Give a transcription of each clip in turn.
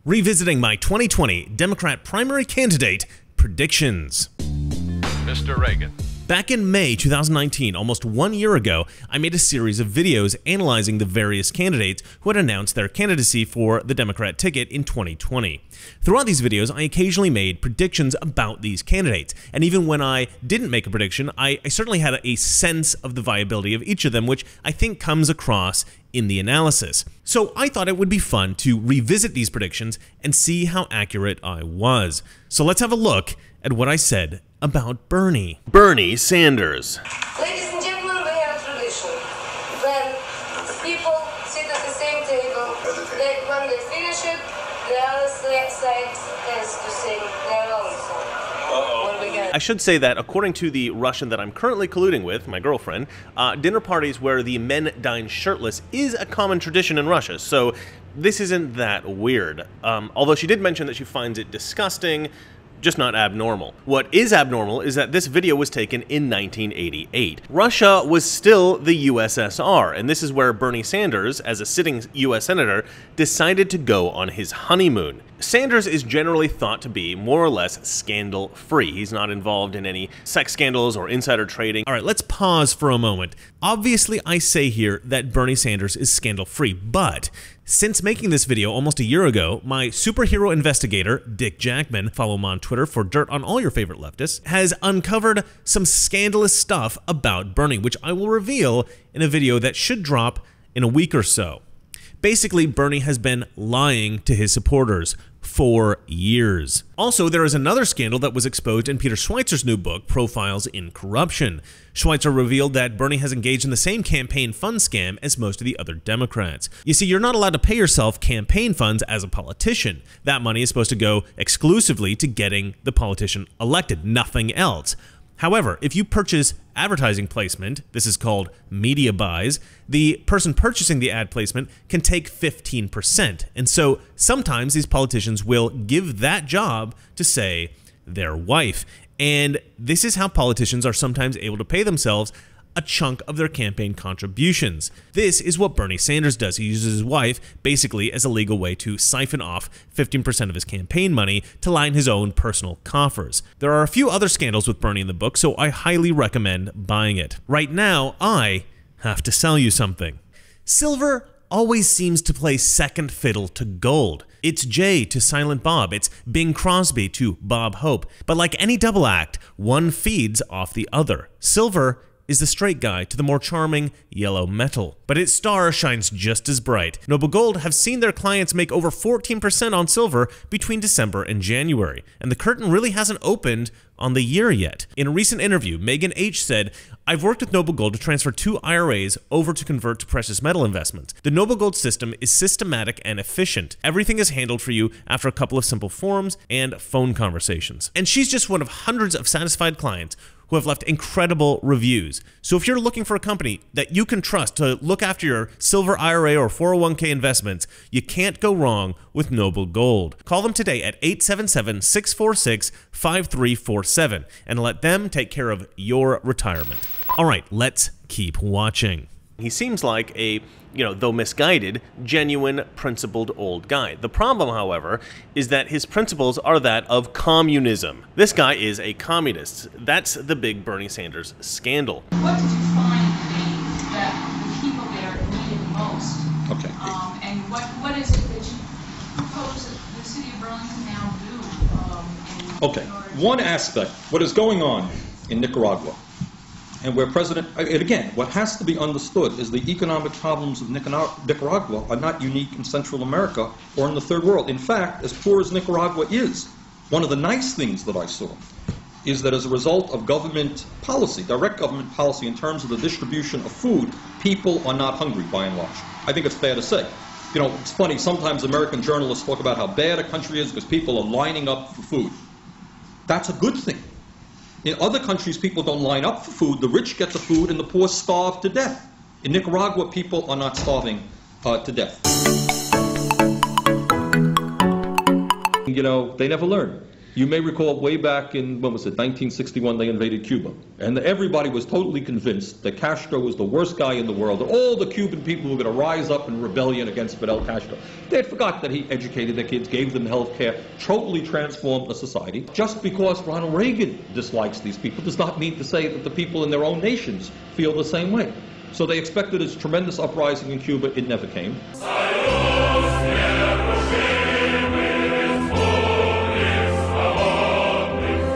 Revisiting my 2020 Democrat primary candidate predictions. Mr. Reagan. Back in May 2019, almost 1 year ago, I made a series of videos analyzing the various candidates who had announced their candidacy for the Democrat ticket in 2020. Throughout these videos, I occasionally made predictions about these candidates, and even when I didn't make a prediction, I certainly had a sense of the viability of each of them, which I think comes across in the analysis. So I thought it would be fun to revisit these predictions and see how accurate I was. So let's have a look at what I said about Bernie. Bernie Sanders. Ladies and gentlemen, we have a tradition. When people sit at the same table, when they finish it, the other side has to sing their own song. What do we got? I should say that according to the Russian that I'm currently colluding with, my girlfriend, dinner parties where the men dine shirtless is a common tradition in Russia, so this isn't that weird. Although she did mention that she finds it disgusting, just not abnormal. What is abnormal is that this video was taken in 1988. Russia was still the USSR, and this is where Bernie Sanders, as a sitting US senator, decided to go on his honeymoon. Sanders is generally thought to be more or less scandal-free. He's not involved in any sex scandals or insider trading. All right, let's pause for a moment. Obviously, I say here that Bernie Sanders is scandal-free, but since making this video almost a year ago, my superhero investigator, Dick Jackman, follow him on Twitter for dirt on all your favorite leftists, has uncovered some scandalous stuff about Bernie, which I will reveal in a video that should drop in a week or so. Basically, Bernie has been lying to his supporters for years. Also, there is another scandal that was exposed in Peter Schweizer's new book, Profiles in Corruption. Schweitzer revealed that Bernie has engaged in the same campaign fund scam as most of the other Democrats. You see, you're not allowed to pay yourself campaign funds as a politician. That money is supposed to go exclusively to getting the politician elected, nothing else. However, if you purchase advertising placement, this is called media buys, the person purchasing the ad placement can take 15%. And so sometimes these politicians will give that job to, say, their wife. And this is how politicians are sometimes able to pay themselves a chunk of their campaign contributions. This is what Bernie Sanders does. He uses his wife basically as a legal way to siphon off 15% of his campaign money to line his own personal coffers. There are a few other scandals with Bernie in the book, so I highly recommend buying it. Right now, I have to sell you something. Silver always seems to play second fiddle to gold. It's Jay to Silent Bob, it's Bing Crosby to Bob Hope. But like any double act, one feeds off the other. Silver is the straight guy to the more charming yellow metal. But its star shines just as bright. Noble Gold have seen their clients make over 14% on silver between December and January, and the curtain really hasn't opened on the year yet. In a recent interview, Megan H. said, "I've worked with Noble Gold to transfer 2 IRAs over to convert to precious metal investments. The Noble Gold system is systematic and efficient. Everything is handled for you after a couple of simple forms and phone conversations." And she's just one of hundreds of satisfied clients who have left incredible reviews. So if you're looking for a company that you can trust to look after your silver IRA or 401k investments, you can't go wrong with Noble Gold. Call them today at 877-646-5347 and let them take care of your retirement. All right, let's keep watching. He seems like a, though misguided, genuine, principled old guy. The problem, however, is that his principles are that of communism. This guy is a communist. That's the big Bernie Sanders scandal. What did you find that the people there needed most? Okay. And what is it that you propose that the city of Burlington now do? Okay. One aspect, what is going on in Nicaragua, and where and again, what has to be understood is the economic problems of Nicaragua are not unique in Central America or in the Third World. In fact, as poor as Nicaragua is, one of the nice things that I saw is that as a result of government policy, direct government policy in terms of the distribution of food, people are not hungry by and large. I think it's fair to say. It's funny, sometimes American journalists talk about how bad a country is because people are lining up for food. That's a good thing. In other countries, people don't line up for food. The rich get the food and the poor starve to death. In Nicaragua, people are not starving to death. They never learn. You may recall way back in, when was it, 1961, they invaded Cuba. And everybody was totally convinced that Castro was the worst guy in the world, that all the Cuban people were going to rise up in rebellion against Fidel Castro. They had forgot that he educated their kids, gave them health care, totally transformed the society. Just because Ronald Reagan dislikes these people does not mean to say that the people in their own nations feel the same way. So they expected this tremendous uprising in Cuba. It never came.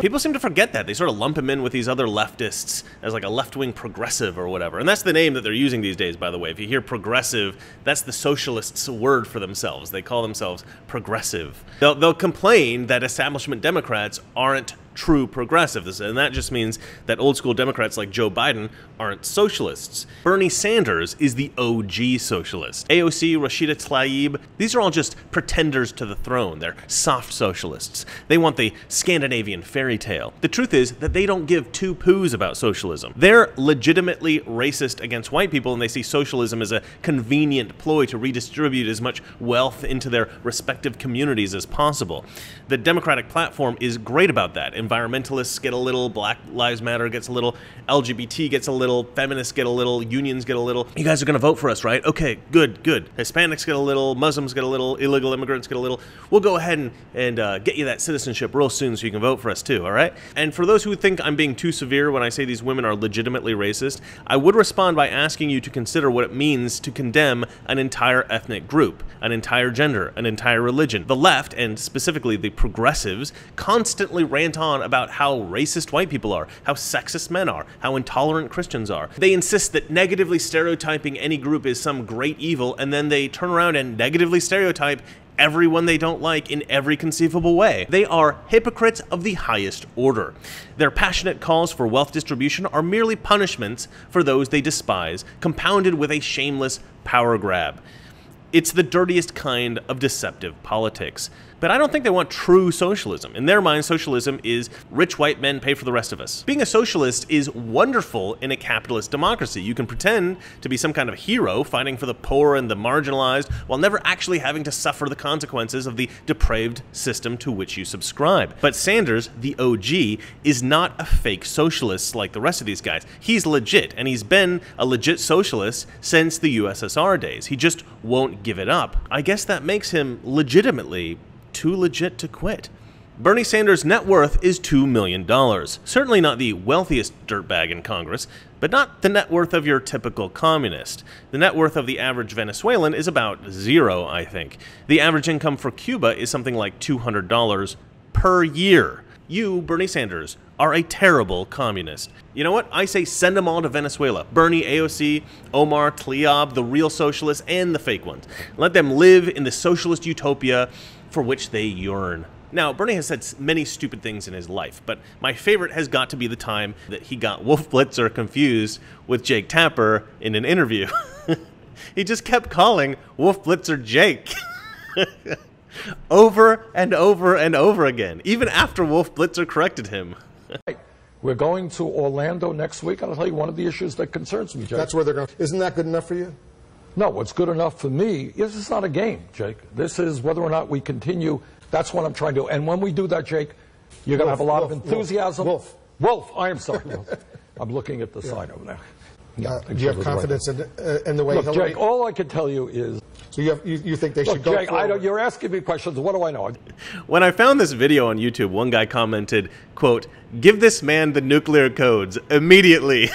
People seem to forget that. They sort of lump him in with these other leftists as like a left-wing progressive or whatever. And that's the name that they're using these days, by the way. If you hear progressive, that's the socialists' word for themselves. They call themselves progressive. They'll complain that establishment Democrats aren't true progressives, and that just means that old-school Democrats like Joe Biden aren't socialists. Bernie Sanders is the OG socialist. AOC, Rashida Tlaib, these are all just pretenders to the throne. They're soft socialists. They want the Scandinavian fairy tale. The truth is that they don't give two poos about socialism. They're legitimately racist against white people, and they see socialism as a convenient ploy to redistribute as much wealth into their respective communities as possible. The Democratic platform is great about that. Environmentalists get a little, Black Lives Matter gets a little, LGBT gets a little, feminists get a little, unions get a little. You guys are going to vote for us, right? Okay, good, good. Hispanics get a little, Muslims get a little, illegal immigrants get a little. We'll go ahead and get you that citizenship real soon so you can vote for us too, all right? And for those who think I'm being too severe when I say these women are legitimately racist, I would respond by asking you to consider what it means to condemn an entire ethnic group, an entire gender, an entire religion. The left, and specifically the progressives, constantly rant on about how racist white people are, how sexist men are, how intolerant Christians are. They insist that negatively stereotyping any group is some great evil, and then they turn around and negatively stereotype everyone they don't like in every conceivable way. They are hypocrites of the highest order. Their passionate calls for wealth distribution are merely punishments for those they despise, compounded with a shameless power grab. It's the dirtiest kind of deceptive politics. But I don't think they want true socialism. In their mind, socialism is rich white men pay for the rest of us. Being a socialist is wonderful in a capitalist democracy. You can pretend to be some kind of hero fighting for the poor and the marginalized while never actually having to suffer the consequences of the depraved system to which you subscribe. But Sanders, the OG, is not a fake socialist like the rest of these guys. He's legit, and he's been a legit socialist since the USSR days. He just won't give it up. I guess that makes him legitimately too legit to quit. Bernie Sanders' net worth is $2 million. Certainly not the wealthiest dirtbag in Congress, but not the net worth of your typical communist. The net worth of the average Venezuelan is about zero, I think. The average income for Cuba is something like $200 per year. You, Bernie Sanders, are a terrible communist. You know what? I say send them all to Venezuela. Bernie, AOC, Omar, Tlaib, the real socialists, and the fake ones. Let them live in the socialist utopia for which they yearn. Now, Bernie has said many stupid things in his life, but my favorite has got to be the time that he got Wolf Blitzer confused with Jake Tapper in an interview. He just kept calling Wolf Blitzer Jake. Over and over and over again, even after Wolf Blitzer corrected him. We're going to Orlando next week. I'll tell you one of the issues that concerns me, Jake. That's where they're going. Isn't that good enough for you? No, what's good enough for me is it's not a game, Jake. This is whether or not we continue. That's what I'm trying to do. And when we do that, Jake, you're going to have a lot of enthusiasm. Wolf, I am sorry, Wolf. I'm looking at the side over there. Yeah, do you have confidence in the way Look, Jake, all I can tell you is... So you think they should go Jake, forward? You're asking me questions. What do I know? When I found this video on YouTube, one guy commented, quote, "Give this man the nuclear codes immediately."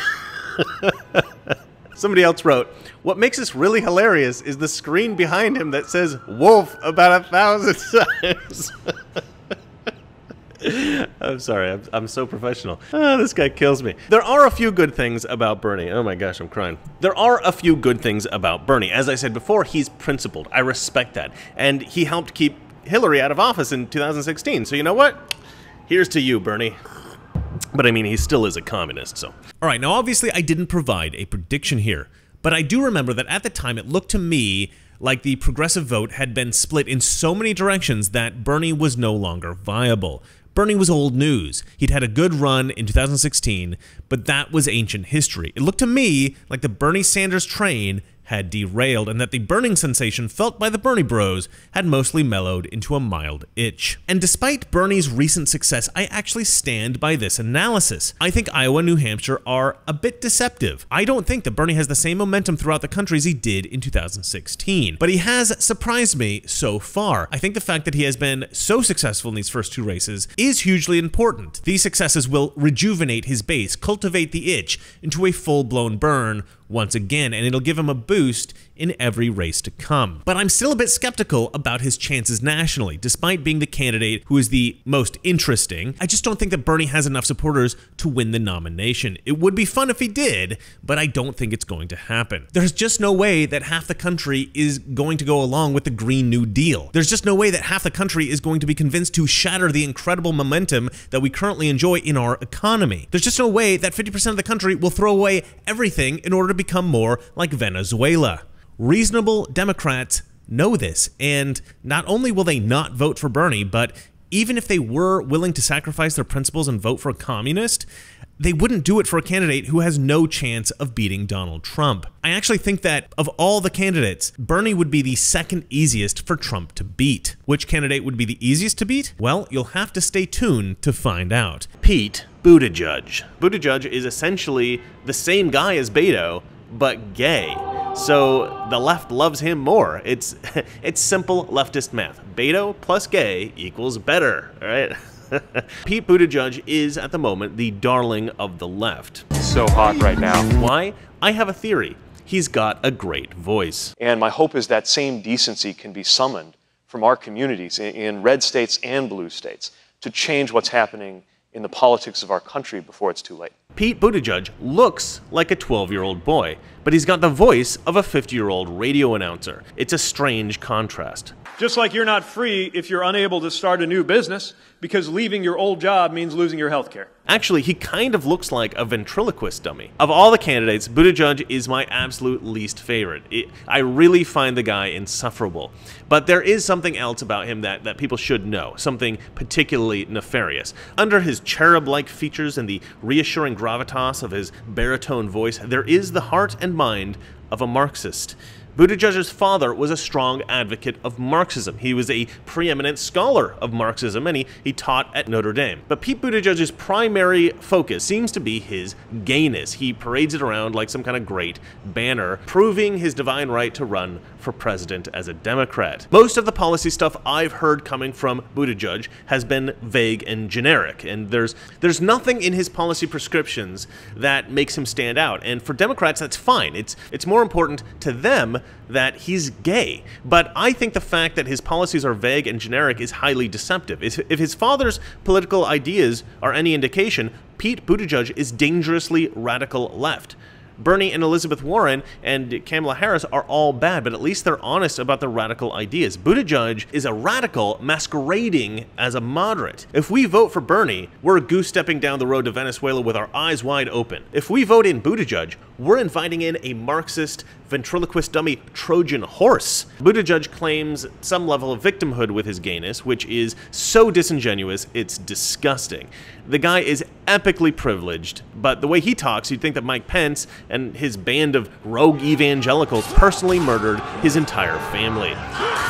Somebody else wrote, "What makes this really hilarious is the screen behind him that says Wolf about 1,000 times." I'm sorry, I'm so professional. This guy kills me. There are a few good things about Bernie. Oh my gosh, I'm crying. There are a few good things about Bernie. As I said before, he's principled. I respect that. And he helped keep Hillary out of office in 2016. So you know what? Here's to you, Bernie. But I mean, he still is a communist, so. All right, now obviously I didn't provide a prediction here, but I do remember that at the time it looked to me like the progressive vote had been split in so many directions that Bernie was no longer viable. Bernie was old news. He'd had a good run in 2016, but that was ancient history. It looked to me like the Bernie Sanders train had derailed, and that the burning sensation felt by the Bernie bros had mostly mellowed into a mild itch. And despite Bernie's recent success, I actually stand by this analysis. I think Iowa and New Hampshire are a bit deceptive. I don't think that Bernie has the same momentum throughout the country as he did in 2016, but he has surprised me so far. I think the fact that he has been so successful in these first two races is hugely important. These successes will rejuvenate his base, cultivate the itch into a full-blown burn once again, and it'll give him a boost in every race to come. But I'm still a bit skeptical about his chances nationally. Despite being the candidate who is the most interesting, I just don't think that Bernie has enough supporters to win the nomination. It would be fun if he did, but I don't think it's going to happen. There's just no way that half the country is going to go along with the Green New Deal. There's just no way that half the country is going to be convinced to shatter the incredible momentum that we currently enjoy in our economy. There's just no way that 50% of the country will throw away everything in order to become more like Venezuela. Reasonable Democrats know this, and not only will they not vote for Bernie, but even if they were willing to sacrifice their principles and vote for a communist, they wouldn't do it for a candidate who has no chance of beating Donald Trump. I actually think that of all the candidates, Bernie would be the second easiest for Trump to beat. Which candidate would be the easiest to beat? Well, you'll have to stay tuned to find out. Pete Buttigieg. Buttigieg is essentially the same guy as Beto, but gay. So the left loves him more. It's simple leftist math. Beto plus gay equals better, all right? Pete Buttigieg is, at the moment, the darling of the left. So hot right now. Why? I have a theory. He's got a great voice. And my hope is that same decency can be summoned from our communities in red states and blue states to change what's happening in the politics of our country before it's too late. Pete Buttigieg looks like a 12-year-old boy, but he's got the voice of a 50-year-old radio announcer. It's a strange contrast. Just like you're not free if you're unable to start a new business, because leaving your old job means losing your health care. Actually, he kind of looks like a ventriloquist dummy. Of all the candidates, Buttigieg is my absolute least favorite. I really find the guy insufferable. But there is something else about him that people should know, something particularly nefarious. Under his cherub-like features and the reassuring gravitas of his baritone voice, there is the heart and mind of a Marxist. Buttigieg's father was a strong advocate of Marxism. He was a preeminent scholar of Marxism, and he taught at Notre Dame. But Pete Buttigieg's primary focus seems to be his gayness. He parades it around like some kind of great banner, proving his divine right to run for president as a Democrat. Most of the policy stuff I've heard coming from Buttigieg has been vague and generic, and there's nothing in his policy prescriptions that makes him stand out. And for Democrats, that's fine. It's more important to them that he's gay. But I think the fact that his policies are vague and generic is highly deceptive. If his father's political ideas are any indication, Pete Buttigieg is dangerously radical left. Bernie and Elizabeth Warren and Kamala Harris are all bad, but at least they're honest about their radical ideas. Buttigieg is a radical masquerading as a moderate. If we vote for Bernie, we're goose-stepping down the road to Venezuela with our eyes wide open. If we vote in Buttigieg, we're inviting in a Marxist, ventriloquist dummy Trojan horse. Buttigieg claims some level of victimhood with his gayness, which is so disingenuous, it's disgusting. The guy is epically privileged, but the way he talks, you'd think that Mike Pence and his band of rogue evangelicals personally murdered his entire family.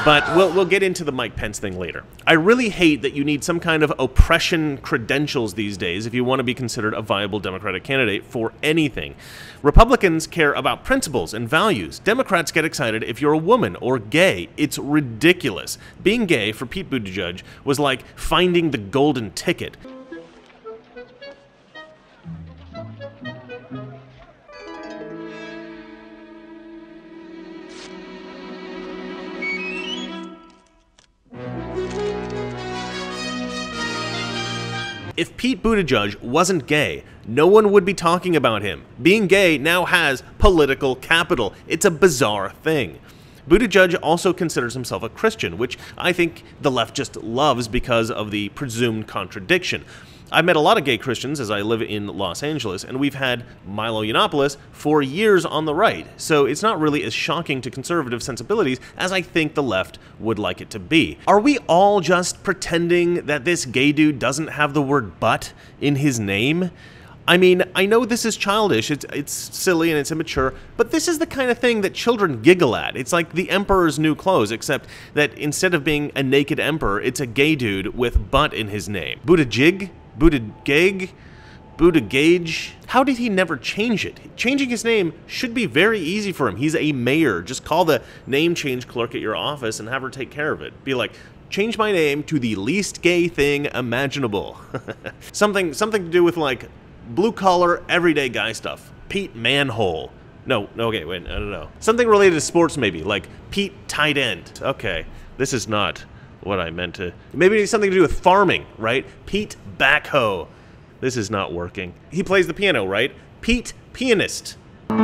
But we'll get into the Mike Pence thing later. I really hate that you need some kind of oppression credentials these days if you want to be considered a viable Democratic candidate for anything. Republicans care about principles and values. Democrats get excited if you're a woman or gay. It's ridiculous. Being gay for Pete Buttigieg was like finding the golden ticket. If Pete Buttigieg wasn't gay, no one would be talking about him. Being gay now has political capital. It's a bizarre thing. Buttigieg also considers himself a Christian, which I think the left just loves because of the presumed contradiction. I've met a lot of gay Christians as I live in Los Angeles, and we've had Milo Yiannopoulos for years on the right, so it's not really as shocking to conservative sensibilities as I think the left would like it to be. Are we all just pretending that this gay dude doesn't have the word "but" in his name? I mean, I know this is childish, it's silly and it's immature, but this is the kind of thing that children giggle at. It's like the emperor's new clothes, except that instead of being a naked emperor, it's a gay dude with butt in his name. Buttigieg? Buttigieg? Buttigieg? How did he never change it? Changing his name should be very easy for him. He's a mayor. Just call the name change clerk at your office and have her take care of it. Be like, change my name to the least gay thing imaginable. something to do with like blue-collar, everyday guy stuff. Pete Manhole. No, okay, wait, I don't know. Something related to sports maybe, like Pete Tight End. Okay, this is not what I meant to... Maybe it's something to do with farming, right? Pete Backhoe. This is not working. He plays the piano, right? Pete Pianist. All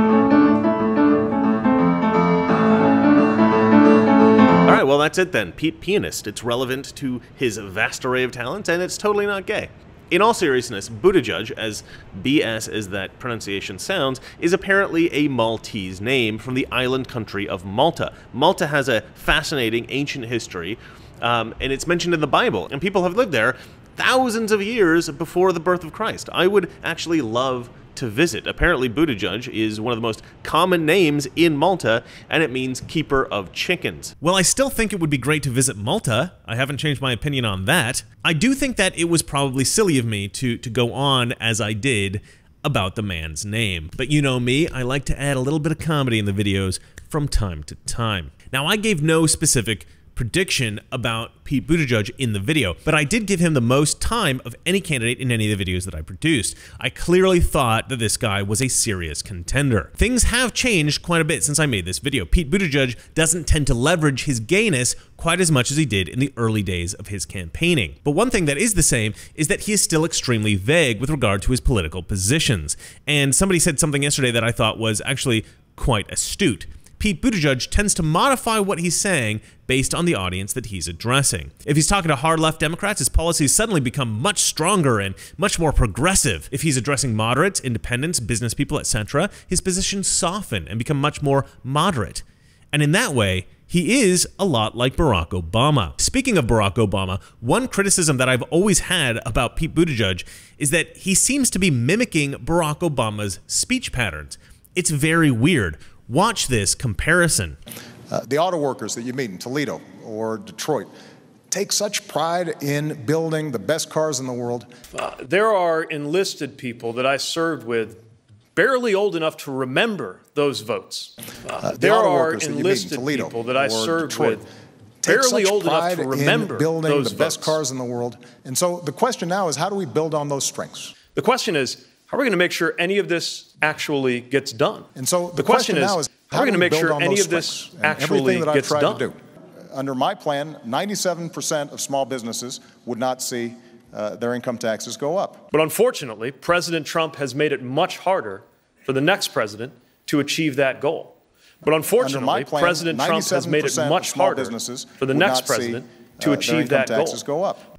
right, well, that's it then. Pete Pianist. It's relevant to his vast array of talents, and it's totally not gay. In all seriousness, Buttigieg, as BS as that pronunciation sounds, is apparently a Maltese name from the island country of Malta. Malta has a fascinating ancient history, and it's mentioned in the Bible, and people have lived there thousands of years before the birth of Christ. I would actually love to visit. Apparently, Buttigieg is one of the most common names in Malta, and it means keeper of chickens. Well, I still think it would be great to visit Malta. I haven't changed my opinion on that. I do think that it was probably silly of me to go on as I did about the man's name. But you know me, I like to add a little bit of comedy in the videos from time to time. Now, I gave no specific prediction about Pete Buttigieg in the video, but I did give him the most time of any candidate in any of the videos that I produced. I clearly thought that this guy was a serious contender. Things have changed quite a bit since I made this video. Pete Buttigieg doesn't tend to leverage his gayness quite as much as he did in the early days of his campaigning. But one thing that is the same is that he is still extremely vague with regard to his political positions. And somebody said something yesterday that I thought was actually quite astute. Pete Buttigieg tends to modify what he's saying based on the audience that he's addressing. If he's talking to hard left Democrats, his policies suddenly become much stronger and much more progressive. If he's addressing moderates, independents, business people, etc., his positions soften and become much more moderate. And in that way, he is a lot like Barack Obama. Speaking of Barack Obama, one criticism that I've always had about Pete Buttigieg is that he seems to be mimicking Barack Obama's speech patterns. It's very weird. Watch this comparison. The auto workers that you meet in Toledo or Detroit take such pride in building the best cars in the world. There are enlisted people that I served with barely old enough to remember those votes. There are enlisted people that I served with barely old enough to remember building those the best votes. cars in the world. And so the question now is, how do we build on those strengths? The question is, how are we going to make sure any of this actually gets done? And so the question now is, how are we going to make sure any of strengths? this actually everything that gets I've tried done? to do. Under my plan, 97% of small businesses would not see their income taxes go up. But unfortunately, President Trump has made it much harder for the next president to achieve that goal. But unfortunately, President Trump has made it much harder for the next president to achieve that goal.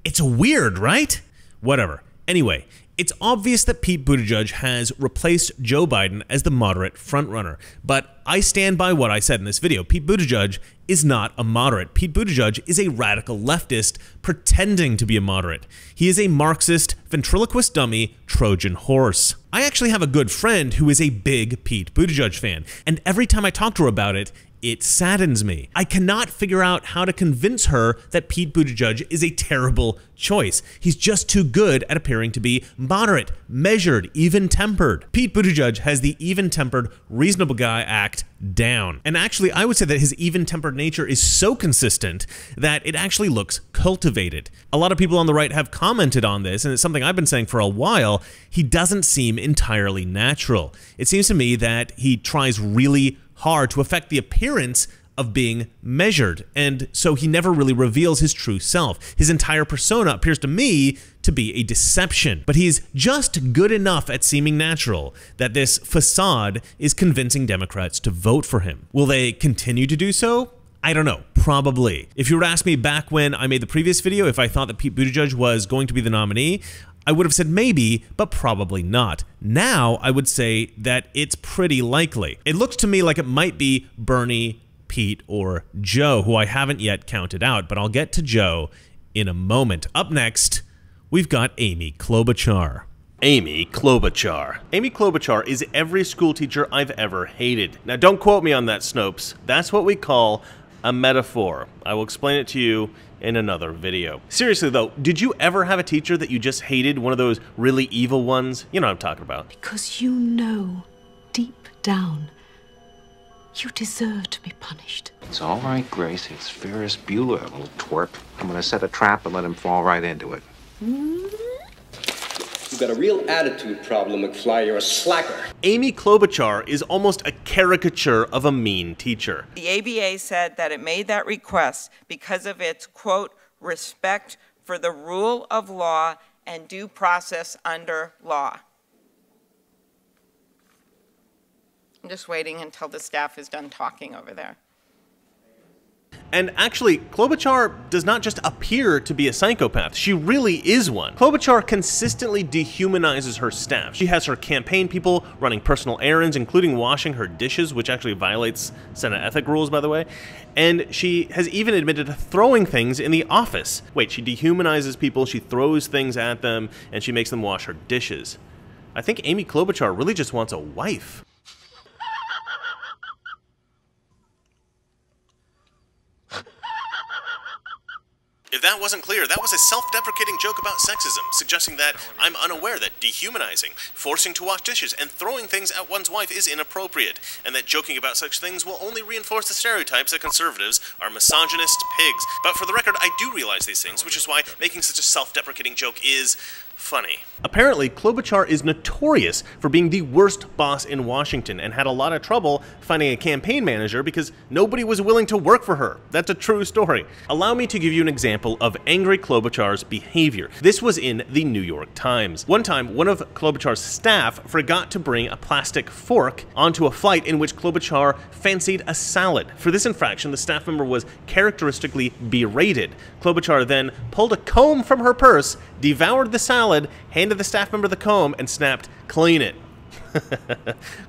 It's weird, right? Whatever. Anyway, it's obvious that Pete Buttigieg has replaced Joe Biden as the moderate frontrunner, but I stand by what I said in this video. Pete Buttigieg is not a moderate. Pete Buttigieg is a radical leftist pretending to be a moderate. He is a Marxist, ventriloquist dummy, Trojan horse. I actually have a good friend who is a big Pete Buttigieg fan, and every time I talk to her about it, it saddens me. I cannot figure out how to convince her that Pete Buttigieg is a terrible choice. He's just too good at appearing to be moderate, measured, even-tempered. Pete Buttigieg has the even-tempered, reasonable guy act down. And actually, I would say that his even-tempered nature is so consistent that it actually looks cultivated. A lot of people on the right have commented on this, and it's something I've been saying for a while. He doesn't seem entirely natural. It seems to me that he tries really hard to affect the appearance of being measured, and so he never really reveals his true self. His entire persona appears to me to be a deception, but he's just good enough at seeming natural that this facade is convincing Democrats to vote for him. Will they continue to do so? I don't know, probably. If you were to ask me back when I made the previous video if I thought that Pete Buttigieg was going to be the nominee, I would have said maybe, but probably not. Now, I would say that it's pretty likely. It looks to me like it might be Bernie, Pete, or Joe, who I haven't yet counted out, but I'll get to Joe in a moment. Up next, we've got Amy Klobuchar. Amy Klobuchar. Amy Klobuchar is every school teacher I've ever hated. Now don't quote me on that, Snopes. That's what we call a metaphor. I will explain it to you in another video. Seriously though, did you ever have a teacher that you just hated, one of those really evil ones? You know what I'm talking about. Because you know, deep down, you deserve to be punished. It's all right, Grace. It's Ferris Bueller, a little twerp. I'm gonna set a trap and let him fall right into it. You've got a real attitude problem, McFly. You're a slacker. Amy Klobuchar is almost a caricature of a mean teacher. The ABA said that it made that request because of its, quote, respect for the rule of law and due process under law. I'm just waiting until the staff is done talking over there. And actually, Klobuchar does not just appear to be a psychopath, she really is one. Klobuchar consistently dehumanizes her staff. She has her campaign people running personal errands, including washing her dishes, which actually violates Senate ethic rules, by the way. And she has even admitted to throwing things in the office. Wait, she dehumanizes people, she throws things at them, and she makes them wash her dishes. I think Amy Klobuchar really just wants a wife. If that wasn't clear, that was a self-deprecating joke about sexism, suggesting that I'm unaware that dehumanizing, forcing to wash dishes, and throwing things at one's wife is inappropriate, and that joking about such things will only reinforce the stereotypes that conservatives are misogynist pigs. But for the record, I do realize these things, which is why making such a self-deprecating joke is funny. Apparently, Klobuchar is notorious for being the worst boss in Washington and had a lot of trouble finding a campaign manager because nobody was willing to work for her. That's a true story. Allow me to give you an example of angry Klobuchar's behavior. This was in the New York Times. One time, one of Klobuchar's staff forgot to bring a plastic fork onto a flight in which Klobuchar fancied a salad. For this infraction, the staff member was characteristically berated. Klobuchar then pulled a comb from her purse, devoured the salad, handed the staff member the comb, and snapped, "Clean it."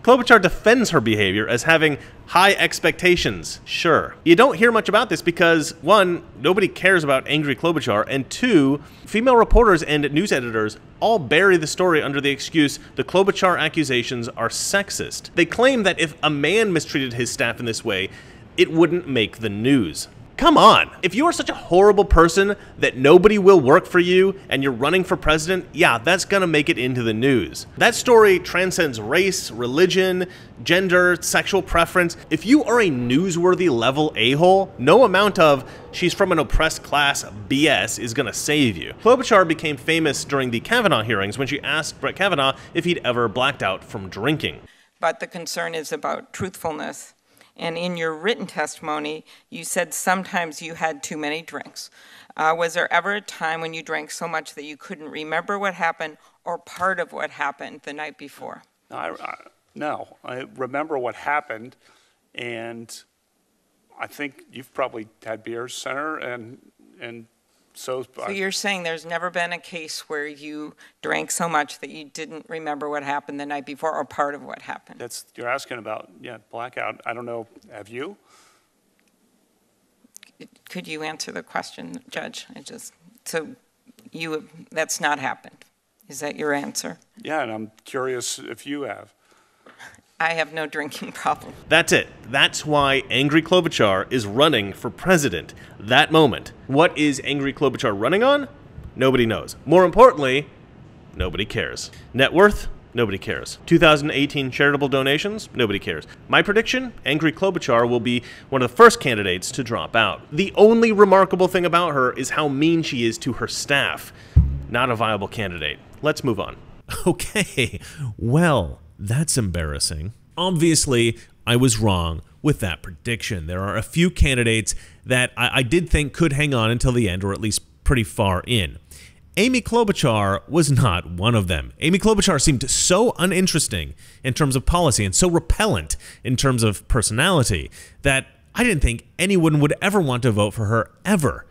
Klobuchar defends her behavior as having high expectations. Sure. You don't hear much about this because, one, nobody cares about angry Klobuchar, and two, female reporters and news editors all bury the story under the excuse the Klobuchar accusations are sexist. They claim that if a man mistreated his staff in this way, it wouldn't make the news. Come on! If you are such a horrible person that nobody will work for you and you're running for president, yeah, that's gonna make it into the news. That story transcends race, religion, gender, sexual preference. If you are a newsworthy level a-hole, no amount of "she's from an oppressed class" BS is gonna save you. Klobuchar became famous during the Kavanaugh hearings when she asked Brett Kavanaugh if he'd ever blacked out from drinking. But the concern is about truthfulness. And in your written testimony, you said sometimes you had too many drinks. Was there ever a time when you drank so much that you couldn't remember what happened or part of what happened the night before? No, I remember what happened, and I think you've probably had beers, Senator, and so you're saying there's never been a case where you drank so much that you didn't remember what happened the night before or part of what happened? You're asking about, yeah, blackout. I don't know, have you? Could you answer the question, Judge? That's not happened. Is that your answer? Yeah, and I'm curious if you have. I have no drinking problem. That's it. That's why angry Klobuchar is running for president. That moment. What is angry Klobuchar running on? Nobody knows. More importantly, nobody cares. Net worth? Nobody cares. 2018 charitable donations? Nobody cares. My prediction? Angry Klobuchar will be one of the first candidates to drop out. The only remarkable thing about her is how mean she is to her staff. Not a viable candidate. Let's move on. Okay, well, that's embarrassing. Obviously, I was wrong with that prediction. There are a few candidates that I did think could hang on until the end, or at least pretty far in. Amy Klobuchar was not one of them. Amy Klobuchar seemed so uninteresting in terms of policy and so repellent in terms of personality that I didn't think anyone would ever want to vote for her ever.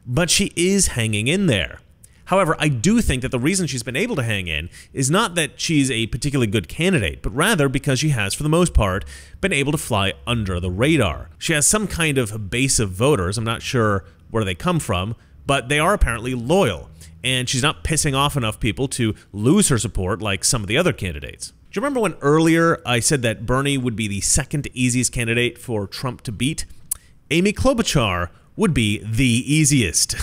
But she is hanging in there. However, I do think that the reason she's been able to hang in is not that she's a particularly good candidate, but rather because she has, for the most part, been able to fly under the radar. She has some kind of base of voters, I'm not sure where they come from, but they are apparently loyal, and she's not pissing off enough people to lose her support like some of the other candidates. Do you remember when earlier I said that Bernie would be the second easiest candidate for Trump to beat? Amy Klobuchar would be the easiest.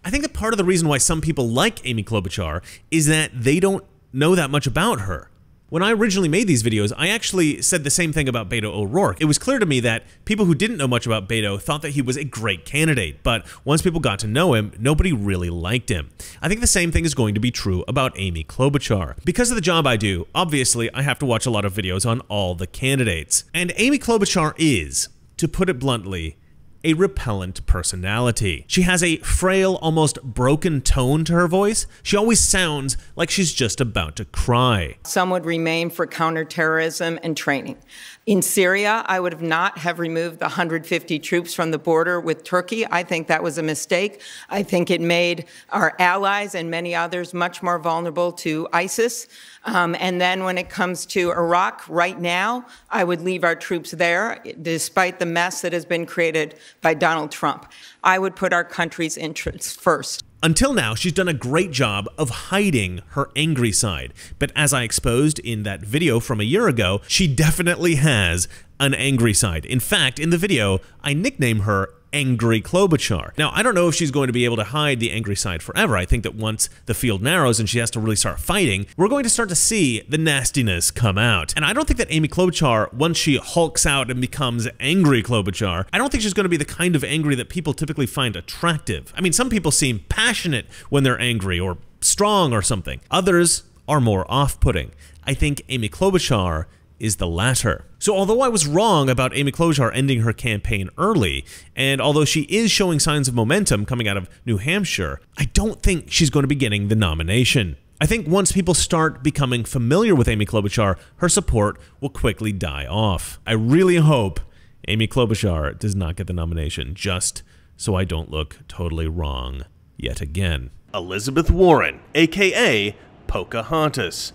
I think that part of the reason why some people like Amy Klobuchar is that they don't know that much about her. When I originally made these videos, I actually said the same thing about Beto O'Rourke. It was clear to me that people who didn't know much about Beto thought that he was a great candidate, but once people got to know him, nobody really liked him. I think the same thing is going to be true about Amy Klobuchar. Because of the job I do, obviously I have to watch a lot of videos on all the candidates. And Amy Klobuchar is, to put it bluntly, a repellent personality. She has a frail, almost broken tone to her voice. She always sounds like she's just about to cry. Some would remain for counterterrorism and training. In Syria, I would not have removed the 150 troops from the border with Turkey. I think that was a mistake. I think it made our allies and many others much more vulnerable to ISIS. And then when it comes to Iraq, right now, I would leave our troops there, despite the mess that has been created by Donald Trump. I would put our country's interests first. Until now, she's done a great job of hiding her angry side. But as I exposed in that video from a year ago, she definitely has an angry side. In fact, in the video, I nickname her Angry Klobuchar. Now, I don't know if she's going to be able to hide the angry side forever. I think that once the field narrows and she has to really start fighting, we're going to start to see the nastiness come out. And I don't think that Amy Klobuchar, once she hulks out and becomes Angry Klobuchar, I don't think she's going to be the kind of angry that people typically find attractive. I mean, some people seem passionate when they're angry or strong or something. Others are more off-putting. I think Amy Klobuchar is the latter. So although I was wrong about Amy Klobuchar ending her campaign early, and although she is showing signs of momentum coming out of New Hampshire, I don't think she's going to be getting the nomination. I think once people start becoming familiar with Amy Klobuchar, her support will quickly die off. I really hope Amy Klobuchar does not get the nomination, just so I don't look totally wrong yet again. Elizabeth Warren, aka Pocahontas.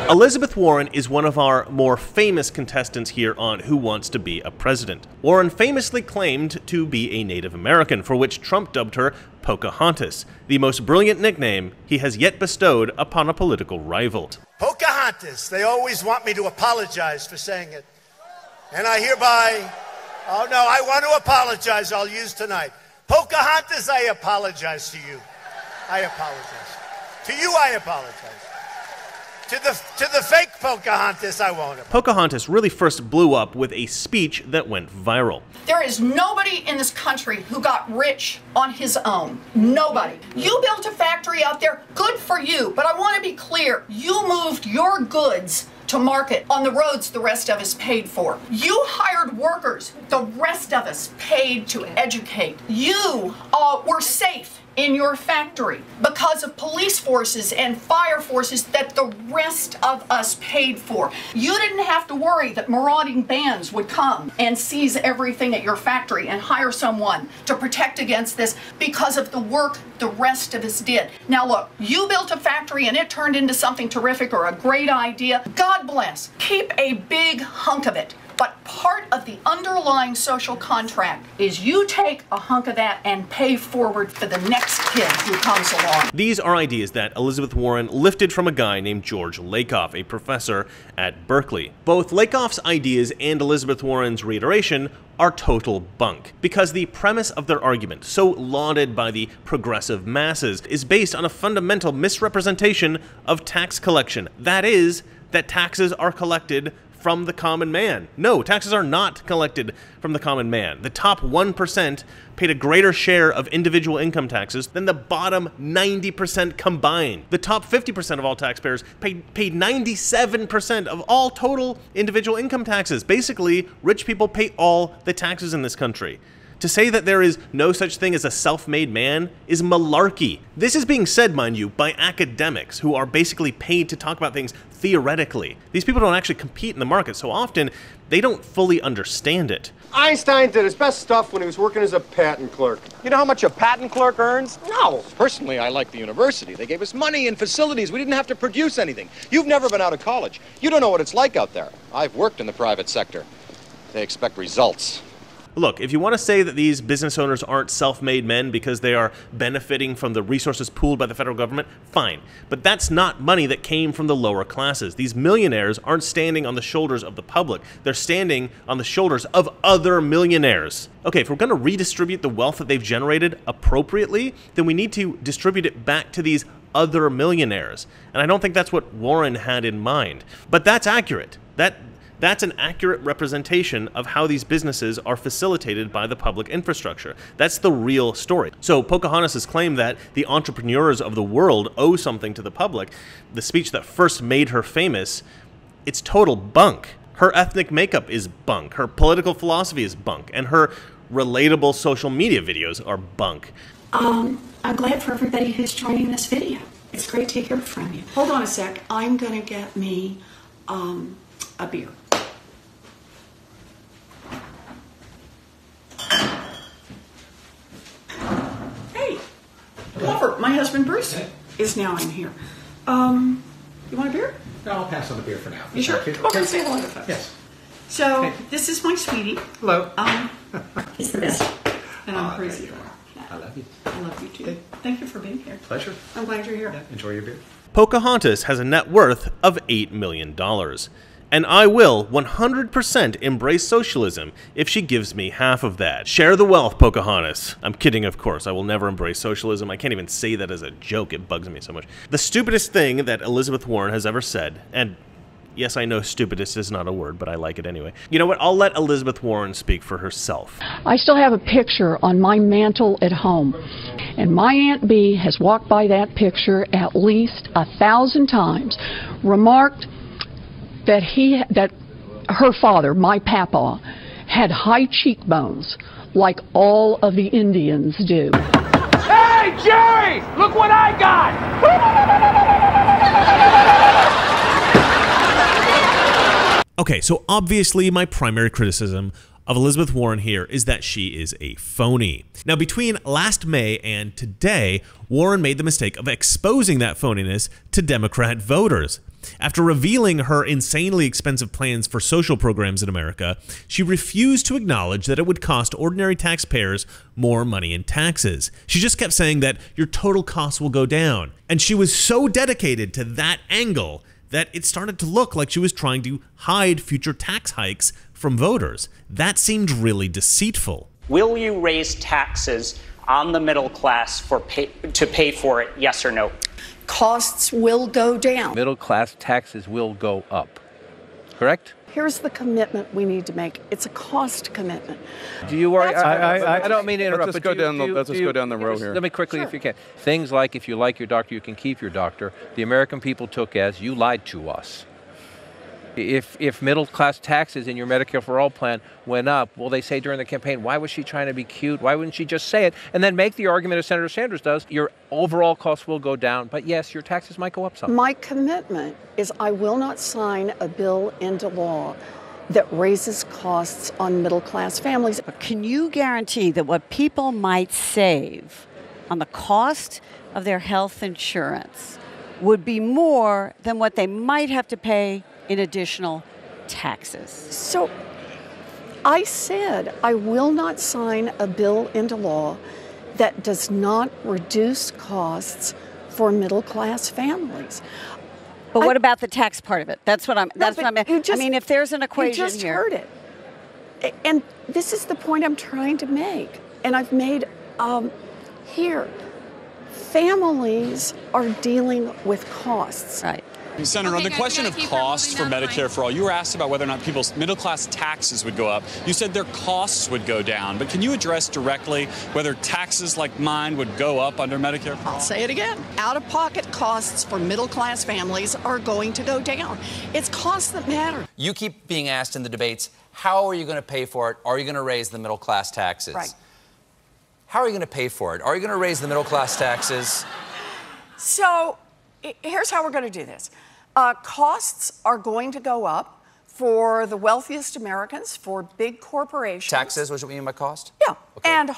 Elizabeth Warren is one of our more famous contestants here on Who Wants to Be a President. Warren famously claimed to be a Native American, for which Trump dubbed her Pocahontas, the most brilliant nickname he has yet bestowed upon a political rival. Pocahontas, they always want me to apologize for saying it. And I hereby, oh no, I want to apologize, I'll use tonight. Pocahontas, I apologize to you. I apologize. To you, I apologize. To the fake Pocahontas, I won't apologize. Pocahontas really first blew up with a speech that went viral. There is nobody in this country who got rich on his own. Nobody. You built a factory out there, good for you, but I want to be clear. You moved your goods to market on the roads the rest of us paid for. You hired workers the rest of us paid to educate. You were safe in your factory because of police forces and fire forces that the rest of us paid for. You didn't have to worry that marauding bands would come and seize everything at your factory and hire someone to protect against this because of the work the rest of us did. Now look, you built a factory and it turned into something terrific or a great idea. God bless. Keep a big hunk of it. But part of the underlying social contract is you take a hunk of that and pay forward for the next kid who comes along. These are ideas that Elizabeth Warren lifted from a guy named George Lakoff, a professor at Berkeley. Both Lakoff's ideas and Elizabeth Warren's reiteration are total bunk, because the premise of their argument, so lauded by the progressive masses, is based on a fundamental misrepresentation of tax collection. That is, that taxes are collected from the common man. No, taxes are not collected from the common man. The top 1% paid a greater share of individual income taxes than the bottom 90% combined. The top 50% of all taxpayers paid 97% of all total individual income taxes. Basically, rich people pay all the taxes in this country. To say that there is no such thing as a self-made man is malarkey. This is being said, mind you, by academics who are basically paid to talk about things theoretically. These people don't actually compete in the market, so often they don't fully understand it. Einstein did his best stuff when he was working as a patent clerk. You know how much a patent clerk earns? No. Personally, I like the university. They gave us money and facilities. We didn't have to produce anything. You've never been out of college. You don't know what it's like out there. I've worked in the private sector. They expect results. Look, if you want to say that these business owners aren't self-made men because they are benefiting from the resources pooled by the federal government, fine. But that's not money that came from the lower classes. These millionaires aren't standing on the shoulders of the public. They're standing on the shoulders of other millionaires. Okay, if we're going to redistribute the wealth that they've generated appropriately, then we need to distribute it back to these other millionaires. And I don't think that's what Warren had in mind. But that's accurate. That's an accurate representation of how these businesses are facilitated by the public infrastructure. That's the real story. So Pocahontas' claim that the entrepreneurs of the world owe something to the public, the speech that first made her famous, it's total bunk. Her ethnic makeup is bunk, her political philosophy is bunk, and her relatable social media videos are bunk. I'm glad for everybody who's joining this video. It's great to hear from you. Hold on a sec. I'm going to get me a beer. Hey, Glover, my husband Bruce is now in here. You want a beer? No, I'll pass on the beer for now. You sure? Come over and say hello to folks. Yes. So, this is my sweetie. Hello. He's the best. And I'm crazy for him. I love you. I love you too. Thank you for being here. Pleasure. I'm glad you're here. Yeah, enjoy your beer. Pocahontas has a net worth of $8 million. And I will 100% embrace socialism if she gives me half of that. Share the wealth, Pocahontas. I'm kidding, of course. I will never embrace socialism. I can't even say that as a joke. It bugs me so much. The stupidest thing that Elizabeth Warren has ever said, and yes, I know stupidest is not a word, but I like it anyway. You know what? I'll let Elizabeth Warren speak for herself. I still have a picture on my mantle at home. And my Aunt Bee has walked by that picture at least 1,000 times, remarked that her father, my papa, had high cheekbones like all of the Indians do. Hey, Jerry! Look what I got! Okay, so obviously my primary criticism of Elizabeth Warren here is that she is a phony. Now, between last May and today, Warren made the mistake of exposing that phoniness to Democrat voters. After revealing her insanely expensive plans for social programs in America, she refused to acknowledge that it would cost ordinary taxpayers more money in taxes. She just kept saying that your total costs will go down. And she was so dedicated to that angle that it started to look like she was trying to hide future tax hikes from voters. That seemed really deceitful. Will you raise taxes on the middle class to pay for it, yes or no? Costs will go down. Middle class taxes will go up, correct? Here's the commitment we need to make. It's a cost commitment. Do you worry? I don't mean to interrupt. Let's just go down the row here. Let me quickly, if you can. Things like if you like your doctor, you can keep your doctor. The American people took as you lied to us. If middle-class taxes in your Medicare for All plan went up, well, they say during the campaign, why was she trying to be cute? Why wouldn't she just say it? And then make the argument as Senator Sanders does, your overall costs will go down, but yes, your taxes might go up some. My commitment is I will not sign a bill into law that raises costs on middle-class families. But can you guarantee that what people might save on the cost of their health insurance would be more than what they might have to pay in additional taxes? So I said I will not sign a bill into law that does not reduce costs for middle-class families. But what about the tax part of it? That's what I'm. I mean, if there's an equation here. You just heard it, and this is the point I'm trying to make, and I've made here. Families are dealing with costs. Right. Senator, on the question of costs for Medicare for All, you were asked about whether or not people's middle-class taxes would go up. You said their costs would go down, but can you address directly whether taxes like mine would go up under Medicare for All? I'll say it again. Out-of-pocket costs for middle-class families are going to go down. It's costs that matter. You keep being asked in the debates, how are you going to pay for it? Are you going to raise the middle-class taxes? Right. How are you going to pay for it? Are you going to raise the middle-class taxes? So here's how we're going to do this. Costs are going to go up for the wealthiest Americans, for big corporations. Taxes, what do you mean by cost? Yeah. Okay. And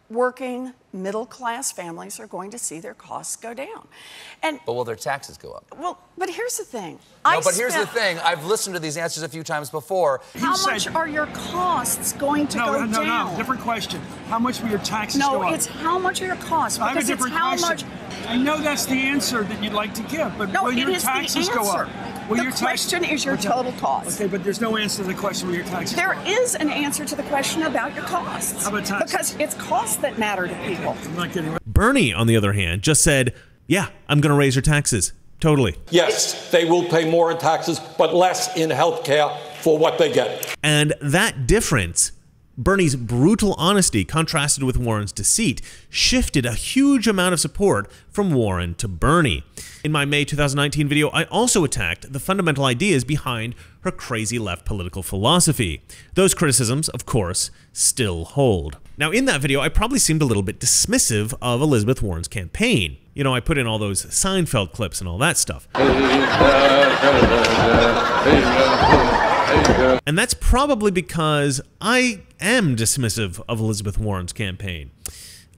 working middle-class families are going to see their costs go down. And but will their taxes go up? well, but here's the thing. No, but here's the thing. I've listened to these answers a few times before. How much are your costs going to go down? No, different question. How much will your taxes go up? No, it's how much are your costs? I have a Because it's different how question. much. I know that's the answer that you'd like to give, but No, will it your is the taxes go up? answer. Will The your question is your total cost. Okay, but there's no answer to the question will your taxes There go up? is an answer to the question about your costs. How about taxes? Because it's costs that matter to people. I'm not getting Bernie, on the other hand, just said, yeah, I'm going to raise your taxes. Totally. Yes, they will pay more in taxes, but less in health care for what they get. And that difference, Bernie's brutal honesty contrasted with Warren's deceit, shifted a huge amount of support from Warren to Bernie. In my May 2019 video, I also attacked the fundamental ideas behind her crazy left political philosophy. Those criticisms, of course, still hold. Now, in that video, I probably seemed a little bit dismissive of Elizabeth Warren's campaign. You know, I put in all those Seinfeld clips and all that stuff. And that's probably because I am dismissive of Elizabeth Warren's campaign.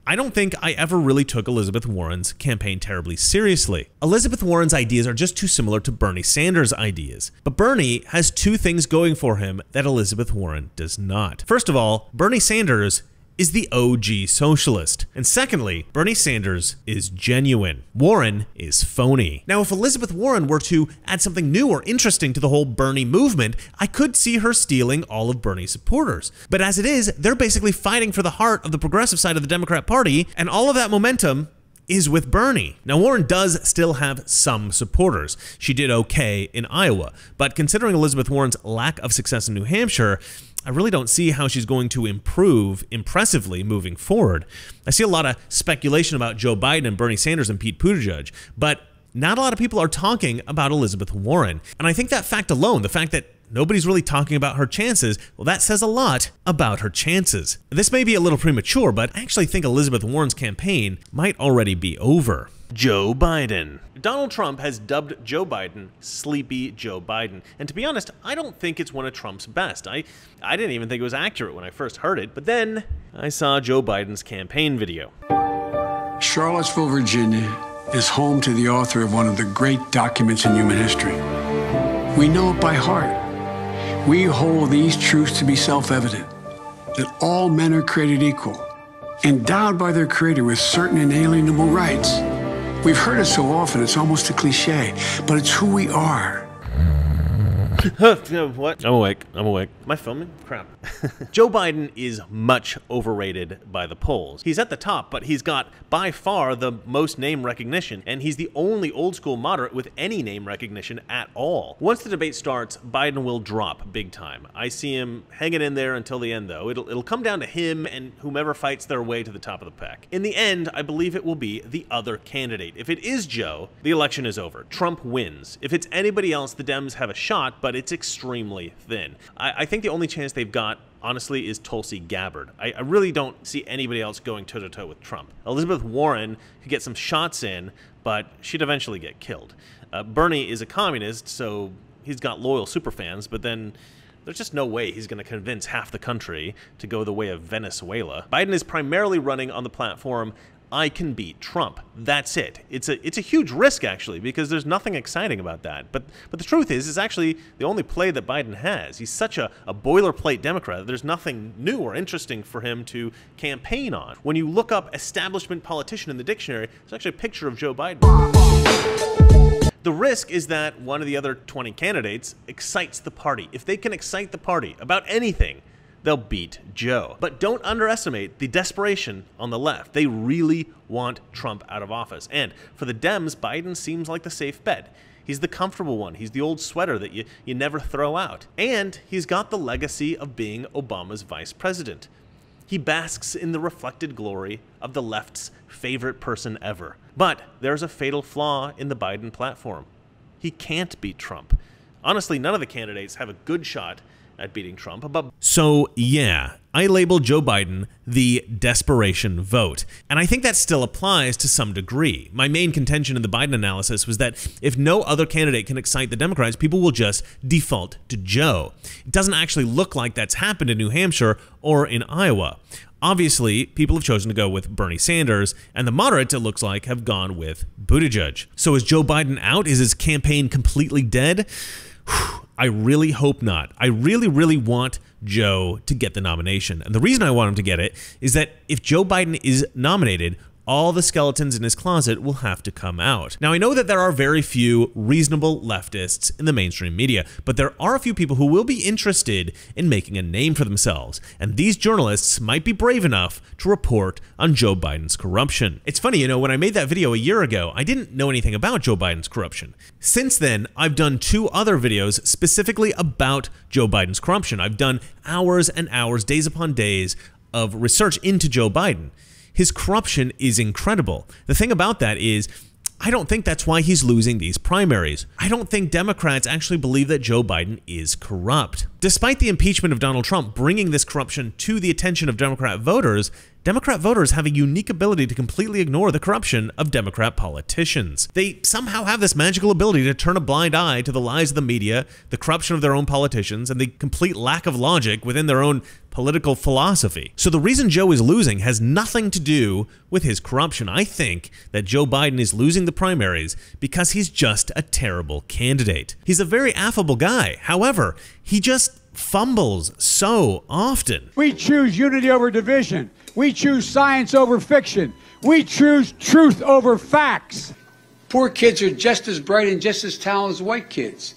I don't think I ever really took Elizabeth Warren's campaign terribly seriously. Elizabeth Warren's ideas are just too similar to Bernie Sanders' ideas. But Bernie has two things going for him that Elizabeth Warren does not. First of all, Bernie Sanders is the OG socialist. And secondly, Bernie Sanders is genuine. Warren is phony. Now, if Elizabeth Warren were to add something new or interesting to the whole Bernie movement, I could see her stealing all of Bernie's supporters. But as it is, they're basically fighting for the heart of the progressive side of the Democrat Party, and all of that momentum is with Bernie. Now, Warren does still have some supporters. She did okay in Iowa, but considering Elizabeth Warren's lack of success in New Hampshire, I really don't see how she's going to improve impressively moving forward. I see a lot of speculation about Joe Biden and Bernie Sanders and Pete Buttigieg, but not a lot of people are talking about Elizabeth Warren. And I think that fact alone, the fact that nobody's really talking about her chances, well, that says a lot about her chances. This may be a little premature, but I actually think Elizabeth Warren's campaign might already be over. Joe Biden. Donald Trump has dubbed Joe Biden Sleepy Joe Biden. And to be honest, I don't think it's one of Trump's best. I didn't even think it was accurate when I first heard it, but then I saw Joe Biden's campaign video. Charlottesville, Virginia is home to the author of one of the great documents in human history. We know it by heart. We hold these truths to be self-evident, that all men are created equal, endowed by their Creator with certain inalienable rights. We've heard it so often, it's almost a cliche, but it's who we are. What? I'm awake. Am I filming? Crap. Joe Biden is much overrated by the polls. He's at the top, but he's got by far the most name recognition, and he's the only old school moderate with any name recognition at all. Once the debate starts, Biden will drop big time. I see him hanging in there until the end, though. It'll come down to him and whomever fights their way to the top of the pack. In the end, I believe it will be the other candidate. If it is Joe, the election is over. Trump wins. If it's anybody else, the Dems have a shot, but it's extremely thin. I think the only chance they've got, honestly, is Tulsi Gabbard. I really don't see anybody else going toe-to-toe with Trump. Elizabeth Warren could get some shots in, but she'd eventually get killed. Bernie is a communist, so he's got loyal superfans, but then there's just no way he's going to convince half the country to go the way of Venezuela. Biden is primarily running on the platform, I can beat Trump. That's it. It's a huge risk, actually, because there's nothing exciting about that. But the truth is, it's actually the only play that Biden has. He's such a boilerplate Democrat. There's nothing new or interesting for him to campaign on. When you look up establishment politician in the dictionary, there's actually a picture of Joe Biden. The risk is that one of the other 20 candidates excites the party. If they can excite the party about anything, they'll beat Joe. But don't underestimate the desperation on the left. They really want Trump out of office. And for the Dems, Biden seems like the safe bet. He's the comfortable one. He's the old sweater that you never throw out. And he's got the legacy of being Obama's vice president. He basks in the reflected glory of the left's favorite person ever. But there's a fatal flaw in the Biden platform. He can't beat Trump. Honestly, none of the candidates have a good shot at beating Trump. So yeah, I labeled Joe Biden the desperation vote. And I think that still applies to some degree. My main contention in the Biden analysis was that if no other candidate can excite the Democrats, people will just default to Joe. It doesn't actually look like that's happened in New Hampshire or in Iowa. Obviously, people have chosen to go with Bernie Sanders, and the moderates, it looks like, have gone with Buttigieg. So is Joe Biden out? Is his campaign completely dead? I really hope not. I really want Joe to get the nomination. And the reason I want him to get it is that if Joe Biden is nominated, all the skeletons in his closet will have to come out. Now, I know that there are very few reasonable leftists in the mainstream media, but there are a few people who will be interested in making a name for themselves, and these journalists might be brave enough to report on Joe Biden's corruption. It's funny, you know, when I made that video a year ago, I didn't know anything about Joe Biden's corruption. Since then, I've done 2 other videos specifically about Joe Biden's corruption. I've done hours and hours, days upon days of research into Joe Biden. His corruption is incredible. The thing about that is, I don't think that's why he's losing these primaries. I don't think Democrats actually believe that Joe Biden is corrupt. Despite the impeachment of Donald Trump bringing this corruption to the attention of Democrat voters have a unique ability to completely ignore the corruption of Democrat politicians. They somehow have this magical ability to turn a blind eye to the lies of the media, the corruption of their own politicians, and the complete lack of logic within their own political philosophy. So the reason Joe is losing has nothing to do with his corruption. I think that Joe Biden is losing the primaries because he's just a terrible candidate. He's a very affable guy. However, he just fumbles so often. We choose unity over division. We choose science over fiction. We choose truth over facts. Poor kids are just as bright and just as talented as white kids.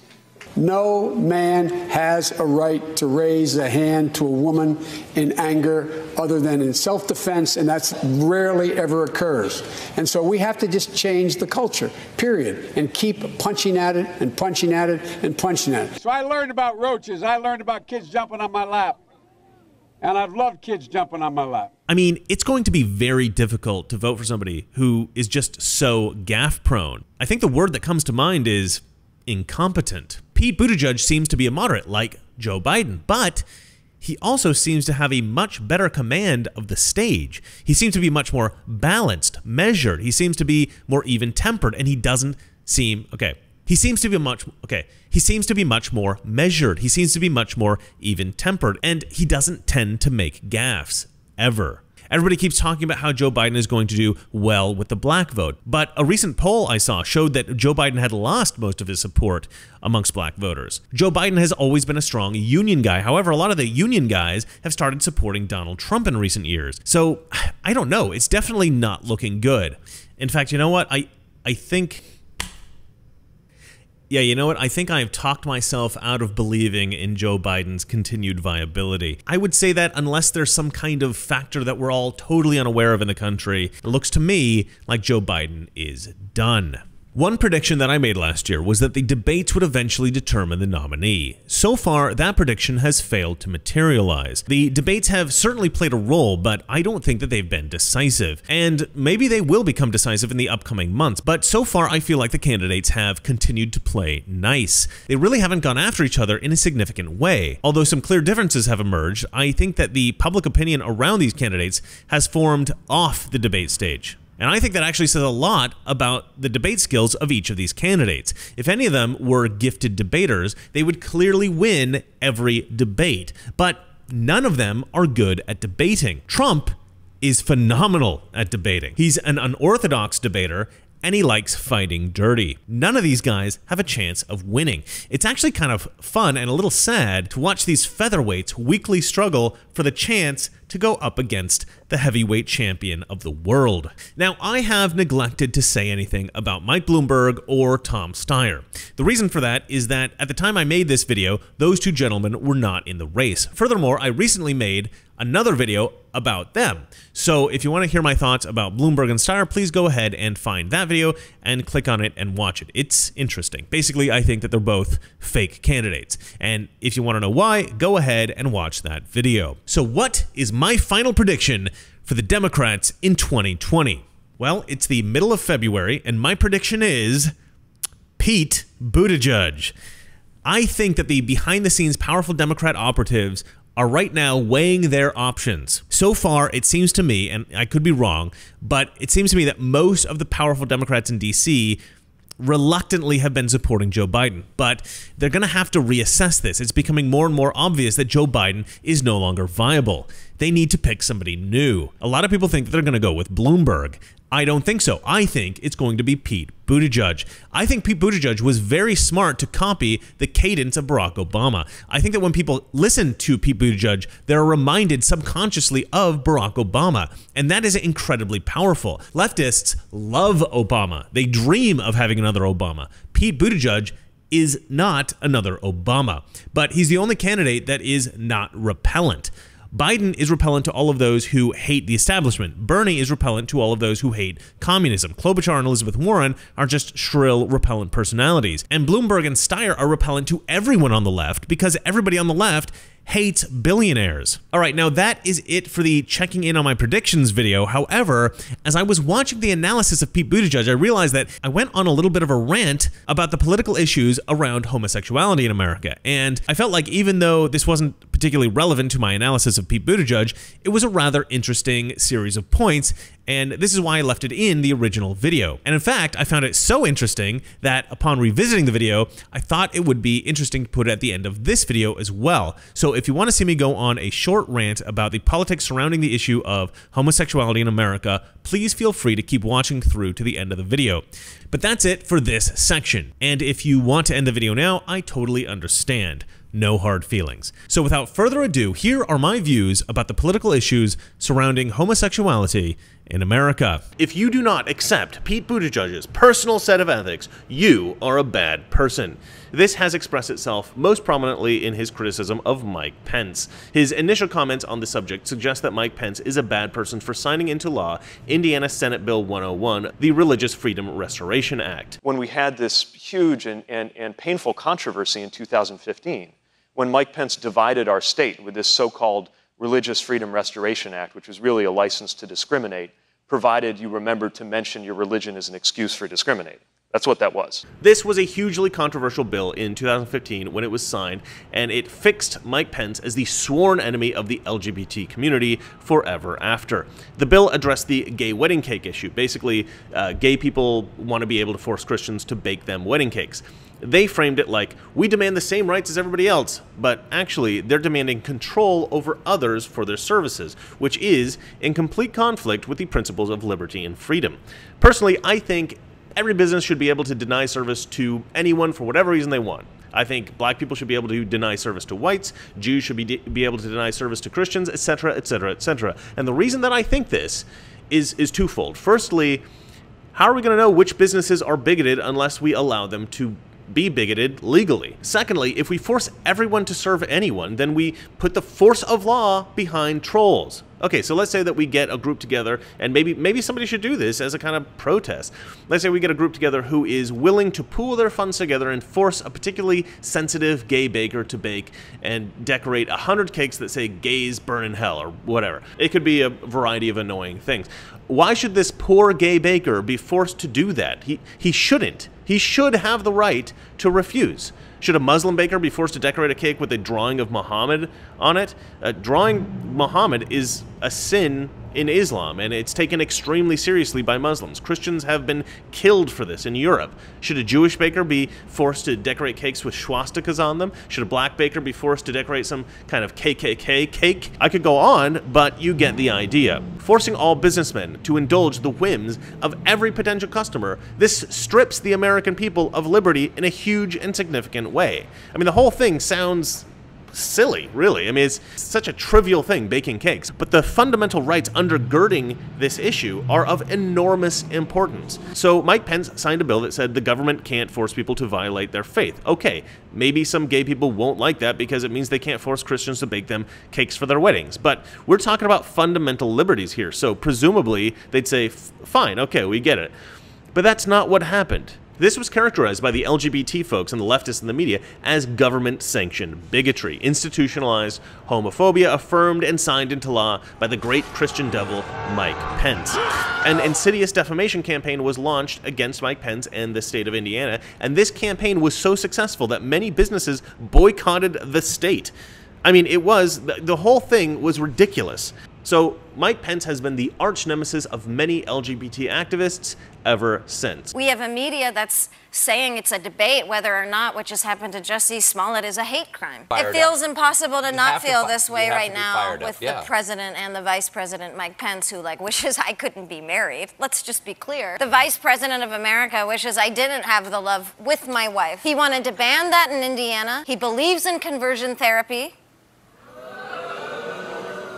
No man has a right to raise a hand to a woman in anger other than in self-defense, and that's rarely ever occurs. And so we have to just change the culture, period, and keep punching at it and punching at it and punching at it. So I learned about roaches. I learned about kids jumping on my lap. And I've loved kids jumping on my lap. I mean, it's going to be very difficult to vote for somebody who is just so gaffe-prone. I think the word that comes to mind is incompetent. Pete Buttigieg seems to be a moderate, like Joe Biden, but he also seems to have a much better command of the stage. He seems to be much more balanced, measured. He seems to be more even-tempered, and he doesn't seem... He seems to be much more measured. He seems to be much more even-tempered, and he doesn't tend to make gaffes, ever. Everybody keeps talking about how Joe Biden is going to do well with the black vote, but a recent poll I saw showed that Joe Biden had lost most of his support amongst black voters. Joe Biden has always been a strong union guy. However, a lot of the union guys have started supporting Donald Trump in recent years. So, I don't know. It's definitely not looking good. In fact, you know what? I think... Yeah, you know what? I think I have talked myself out of believing in Joe Biden's continued viability. I would say that unless there's some kind of factor that we're all totally unaware of in the country, it looks to me like Joe Biden is done. One prediction that I made last year was that the debates would eventually determine the nominee. So far, that prediction has failed to materialize. The debates have certainly played a role, but I don't think that they've been decisive. And maybe they will become decisive in the upcoming months, but so far I feel like the candidates have continued to play nice. They really haven't gone after each other in a significant way. Although some clear differences have emerged, I think that the public opinion around these candidates has formed off the debate stage. And I think that actually says a lot about the debate skills of each of these candidates. If any of them were gifted debaters, they would clearly win every debate. But none of them are good at debating. Trump is phenomenal at debating. He's an unorthodox debater, and he likes fighting dirty. None of these guys have a chance of winning. It's actually kind of fun and a little sad to watch these featherweights weekly struggle for the chance to go up against the heavyweight champion of the world. Now, I have neglected to say anything about Mike Bloomberg or Tom Steyer. The reason for that is that at the time I made this video, those two gentlemen were not in the race. Furthermore, I recently made another video about them. So if you want to hear my thoughts about Bloomberg and Steyer, please go ahead and find that video and click on it and watch it. It's interesting. Basically, I think that they're both fake candidates. And if you want to know why, go ahead and watch that video. So what is my final prediction for the Democrats in 2020? Well, it's the middle of February, and my prediction is Pete Buttigieg. I think that the behind-the-scenes powerful Democrat operatives are right now weighing their options. So far, it seems to me, and I could be wrong, but it seems to me that most of the powerful Democrats in D.C. reluctantly have been supporting Joe Biden. But they're going to have to reassess this. It's becoming more and more obvious that Joe Biden is no longer viable. They need to pick somebody new. A lot of people think that they're going to go with Bloomberg. I don't think so. I think it's going to be Pete Buttigieg. I think Pete Buttigieg was very smart to copy the cadence of Barack Obama. I think that when people listen to Pete Buttigieg, they're reminded subconsciously of Barack Obama, and that is incredibly powerful. Leftists love Obama. They dream of having another Obama. Pete Buttigieg is not another Obama, but he's the only candidate that is not repellent. Biden is repellent to all of those who hate the establishment. Bernie is repellent to all of those who hate communism. Klobuchar and Elizabeth Warren are just shrill, repellent personalities. And Bloomberg and Steyer are repellent to everyone on the left because everybody on the left hates billionaires. All right, now that is it for the checking in on my predictions video. However, as I was watching the analysis of Pete Buttigieg, I realized that I went on a little bit of a rant about the political issues around homosexuality in America. And I felt like even though this wasn't particularly relevant to my analysis of Pete Buttigieg, it was a rather interesting series of points, and this is why I left it in the original video. And in fact, I found it so interesting that upon revisiting the video, I thought it would be interesting to put it at the end of this video as well. So if you want to see me go on a short rant about the politics surrounding the issue of homosexuality in America, please feel free to keep watching through to the end of the video. But that's it for this section. And if you want to end the video now, I totally understand. No hard feelings. So without further ado, here are my views about the political issues surrounding homosexuality in America. If you do not accept Pete Buttigieg's personal set of ethics, you are a bad person. This has expressed itself most prominently in his criticism of Mike Pence. His initial comments on the subject suggest that Mike Pence is a bad person for signing into law Indiana Senate Bill 101, the Religious Freedom Restoration Act. When we had this huge and painful controversy in 2015, when Mike Pence divided our state with this so-called Religious Freedom Restoration Act, which was really a license to discriminate, provided you remembered to mention your religion as an excuse for discriminating. That's what that was. This was a hugely controversial bill in 2015 when it was signed, and it fixed Mike Pence as the sworn enemy of the LGBT community forever after. The bill addressed the gay wedding cake issue. Basically, gay people want to be able to force Christians to bake them wedding cakes. They framed it like, we demand the same rights as everybody else, but actually they're demanding control over others for their services, which is in complete conflict with the principles of liberty and freedom. Personally, I think every business should be able to deny service to anyone for whatever reason they want. I think black people should be able to deny service to whites, Jews should be able to deny service to Christians, etc., etc., etc. And the reason that I think this is twofold. Firstly, how are we going to know which businesses are bigoted unless we allow them to be bigoted legally? Secondly, if we force everyone to serve anyone, then we put the force of law behind trolls. Okay, so let's say that we get a group together, and maybe somebody should do this as a kind of protest. Let's say we get a group together who is willing to pool their funds together and force a particularly sensitive gay baker to bake and decorate 100 cakes that say gays burn in hell or whatever. It could be a variety of annoying things. Why should this poor gay baker be forced to do that? He shouldn't. He should have the right to refuse. Should a Muslim baker be forced to decorate a cake with a drawing of Muhammad on it? Drawing Muhammad is a sin in Islam, and it's taken extremely seriously by Muslims. Christians have been killed for this in Europe. Should a Jewish baker be forced to decorate cakes with swastikas on them? Should a black baker be forced to decorate some kind of KKK cake? I could go on, but you get the idea. Forcing all businessmen to indulge the whims of every potential customer, this strips the American people of liberty in a huge and significant way. I mean, the whole thing sounds silly, really. I mean, it's such a trivial thing, baking cakes. But the fundamental rights undergirding this issue are of enormous importance. So Mike Pence signed a bill that said the government can't force people to violate their faith. Okay, maybe some gay people won't like that because it means they can't force Christians to bake them cakes for their weddings. But we're talking about fundamental liberties here. So presumably they'd say, fine, okay, we get it. But that's not what happened. This was characterized by the LGBT folks and the leftists in the media as government-sanctioned bigotry, institutionalized homophobia affirmed and signed into law by the great Christian devil Mike Pence. An insidious defamation campaign was launched against Mike Pence and the state of Indiana, and this campaign was so successful that many businesses boycotted the state. I mean, the whole thing was ridiculous. So Mike Pence has been the arch nemesis of many LGBT activists ever since. We have a media that's saying it's a debate whether or not what just happened to Jussie Smollett is a hate crime. It feels impossible to not feel this way right now with the president and the vice president, Mike Pence, who wishes I couldn't be married. Let's just be clear. The vice president of America wishes I didn't have the love with my wife. He wanted to ban that in Indiana. He believes in conversion therapy.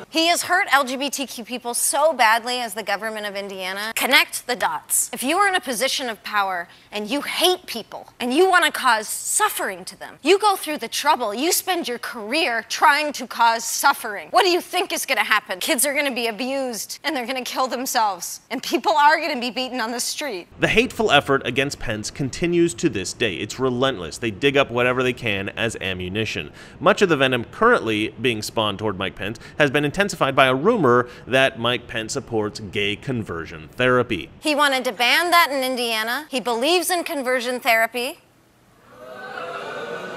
He has hurt LGBTQ people so badly as the government of Indiana. Connect the dots. If you are in a position of power and you hate people and you want to cause suffering to them, you go through the trouble. You spend your career trying to cause suffering. What do you think is going to happen? Kids are going to be abused and they're going to kill themselves and people are going to be beaten on the street. The hateful effort against Pence continues to this day. It's relentless. They dig up whatever they can as ammunition. Much of the venom currently being spawned toward Mike Pence has been intensified by a rumor that Mike Pence supports gay conversion therapy. He wanted to ban that in Indiana. He believes in conversion therapy.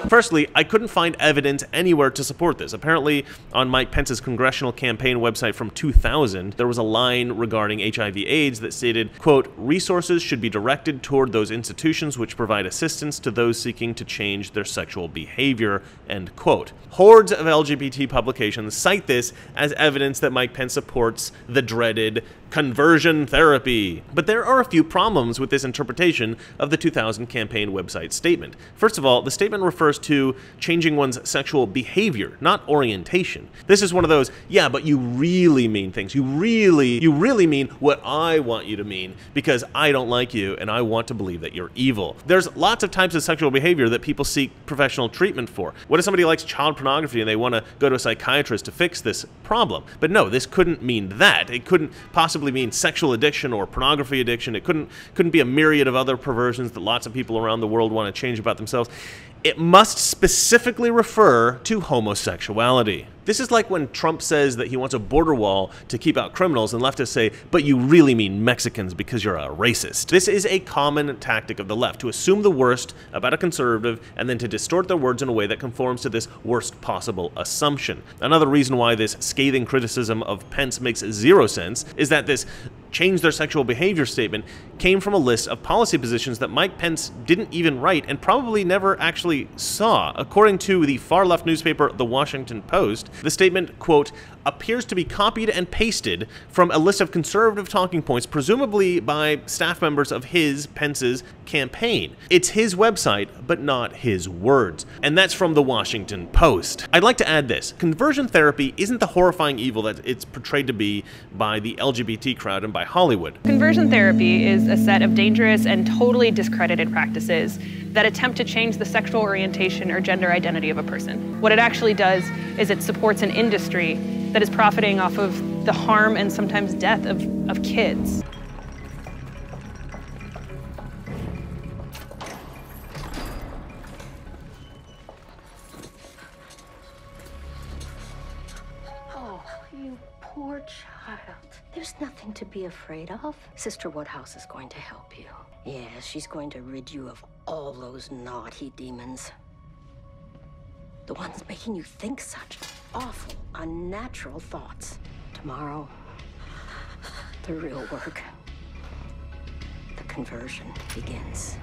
Firstly, I couldn't find evidence anywhere to support this. Apparently, on Mike Pence's congressional campaign website from 2000, there was a line regarding HIV/AIDS that stated, quote, "Resources should be directed toward those institutions which provide assistance to those seeking to change their sexual behavior," end quote. Hordes of LGBT publications cite this as evidence that Mike Pence supports the dreaded conversion therapy. But there are a few problems with this interpretation of the 2000 campaign website statement. First of all, the statement refers to changing one's sexual behavior, not orientation. This is one of those, yeah, but you really mean things. You really mean what I want you to mean because I don't like you and I want to believe that you're evil. There's lots of types of sexual behavior that people seek professional treatment for. What if somebody likes child pornography and they want to go to a psychiatrist to fix this problem? But no, this couldn't mean that. It couldn't possibly mean sexual addiction or pornography addiction. It couldn't be a myriad of other perversions that lots of people around the world want to change about themselves. It must specifically refer to homosexuality. This is like when Trump says that he wants a border wall to keep out criminals and leftists say, but you really mean Mexicans because you're a racist. This is a common tactic of the left, to assume the worst about a conservative and then to distort their words in a way that conforms to this worst possible assumption. Another reason why this scathing criticism of Pence makes zero sense is that this change their sexual behavior statement came from a list of policy positions that Mike Pence didn't even write and probably never actually saw. According to the far-left newspaper The Washington Post, the statement, quote, appears to be copied and pasted from a list of conservative talking points, presumably by staff members of Pence's campaign. It's his website, but not his words. And that's from The Washington Post. I'd like to add this. Conversion therapy isn't the horrifying evil that it's portrayed to be by the LGBT crowd and by Hollywood. Conversion therapy is a set of dangerous and totally discredited practices that attempt to change the sexual orientation or gender identity of a person. What it actually does is it supports an industry that is profiting off of the harm and sometimes death of kids. Oh, you poor child. There's nothing to be afraid of. Sister Woodhouse is going to help you. Yeah, she's going to rid you of all those naughty demons. The ones making you think such awful, unnatural thoughts. Tomorrow, the real work, the conversion begins.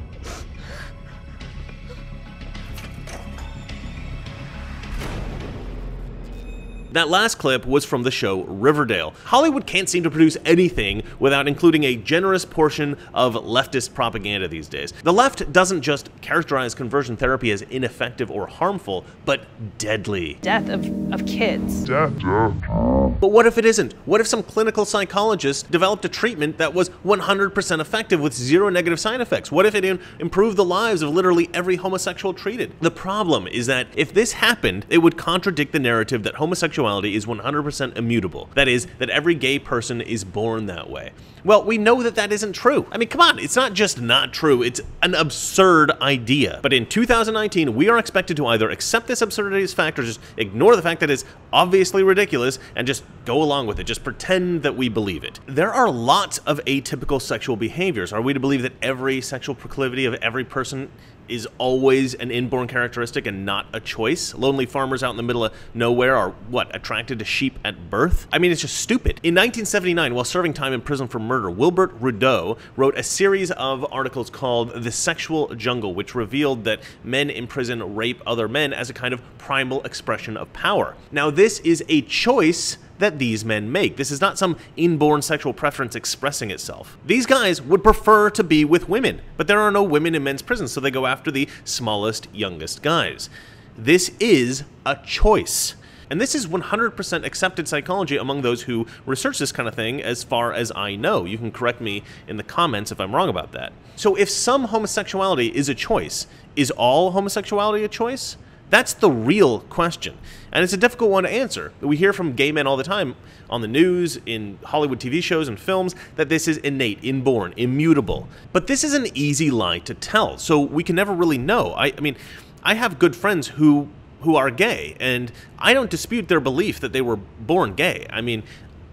That last clip was from the show Riverdale. Hollywood can't seem to produce anything without including a generous portion of leftist propaganda these days. The left doesn't just characterize conversion therapy as ineffective or harmful, but deadly. Death of kids. But what if it isn't? What if some clinical psychologist developed a treatment that was 100% effective with zero negative side effects? What if it improved the lives of literally every homosexual treated? The problem is that if this happened, it would contradict the narrative that homosexuality homosexuality is 100% immutable. That is, that every gay person is born that way. Well, we know that that isn't true. I mean, come on, it's not just not true, it's an absurd idea. But in 2019, we are expected to either accept this absurdity as fact or just ignore the fact that it's obviously ridiculous and just go along with it, just pretend that we believe it. There are lots of atypical sexual behaviors. Are we to believe that every sexual proclivity of every person is always an inborn characteristic and not a choice? Lonely farmers out in the middle of nowhere are, what, attracted to sheep at birth? I mean, it's just stupid. In 1979, while serving time in prison for murder, Wilbert Rudeau wrote a series of articles called The Sexual Jungle, which revealed that men in prison rape other men as a kind of primal expression of power. Now, this is a choice that these men make. This is not some inborn sexual preference expressing itself. These guys would prefer to be with women, but there are no women in men's prisons, so they go after the smallest, youngest guys. This is a choice. And this is 100% accepted psychology among those who research this kind of thing, as far as I know. You can correct me in the comments if I'm wrong about that. So if some homosexuality is a choice, is all homosexuality a choice? That's the real question, and it's a difficult one to answer. We hear from gay men all the time on the news, in Hollywood TV shows and films, that this is innate, inborn, immutable. But this is an easy lie to tell, so we can never really know. I mean, I have good friends who are gay, and I don't dispute their belief that they were born gay. I mean,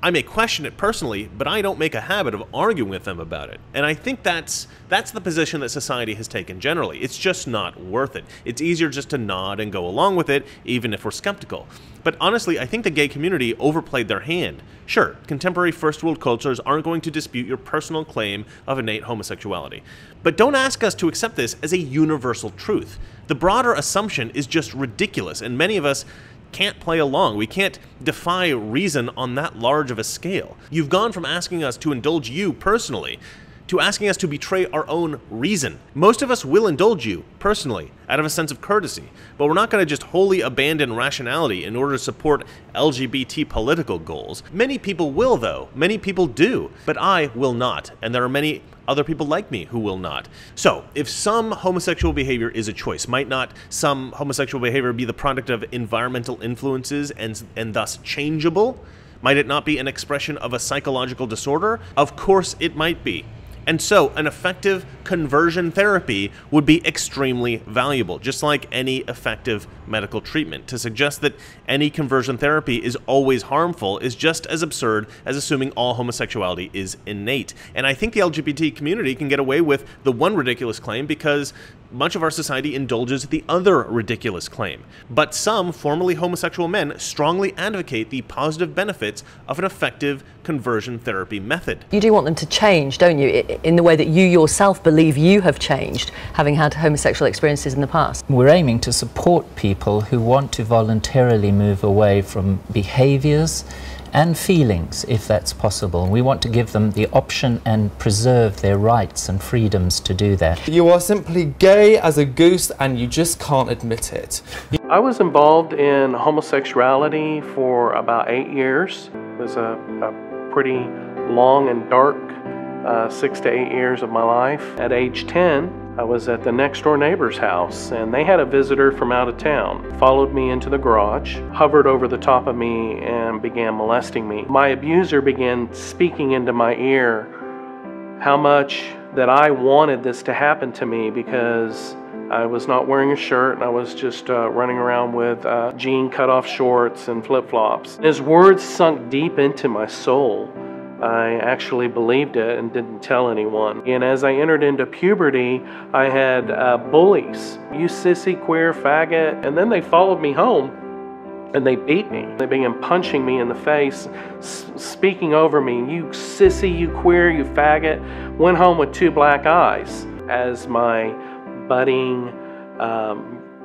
I may question it personally, but I don't make a habit of arguing with them about it. And I think that's the position that society has taken generally. It's just not worth it. It's easier just to nod and go along with it, even if we're skeptical. But honestly, I think the gay community overplayed their hand. Sure, contemporary first world cultures aren't going to dispute your personal claim of innate homosexuality. But don't ask us to accept this as a universal truth. The broader assumption is just ridiculous, and many of us can't play along. We can't defy reason on that large of a scale. You've gone from asking us to indulge you personally to asking us to betray our own reason. Most of us will indulge you personally out of a sense of courtesy, but we're not going to just wholly abandon rationality in order to support LGBT political goals. Many people will, though. Many people do, but I will not, and there are many other people like me who will not. So, if some homosexual behavior is a choice, might not some homosexual behavior be the product of environmental influences and thus changeable? Might it not be an expression of a psychological disorder? Of course it might be. And so, an effective conversion therapy would be extremely valuable, just like any effective medical treatment. To suggest that any conversion therapy is always harmful is just as absurd as assuming all homosexuality is innate. And I think the LGBT community can get away with the one ridiculous claim because much of our society indulges the other ridiculous claim. But some formerly homosexual men strongly advocate the positive benefits of an effective conversion therapy method. You do want them to change, don't you, in the way that you yourself believe you have changed, having had homosexual experiences in the past? We're aiming to support people who want to voluntarily move away from behaviours and feelings, if that's possible. We want to give them the option and preserve their rights and freedoms to do that. You are simply gay as a goose and you just can't admit it. I was involved in homosexuality for about 8 years. It was a pretty long and dark 6 to 8 years of my life. At age 10, I was at the next door neighbor's house and they had a visitor from out of town. Followed me into the garage, hovered over the top of me and began molesting me. My abuser began speaking into my ear how much that I wanted this to happen to me because I was not wearing a shirt and I was just running around with jean cut-off shorts and flip-flops. His words sunk deep into my soul. I actually believed it and didn't tell anyone. And as I entered into puberty, I had bullies. You sissy, queer, faggot. And then they followed me home and they beat me. They began punching me in the face, speaking over me. You sissy, you queer, you faggot. Went home with 2 black eyes. As my budding,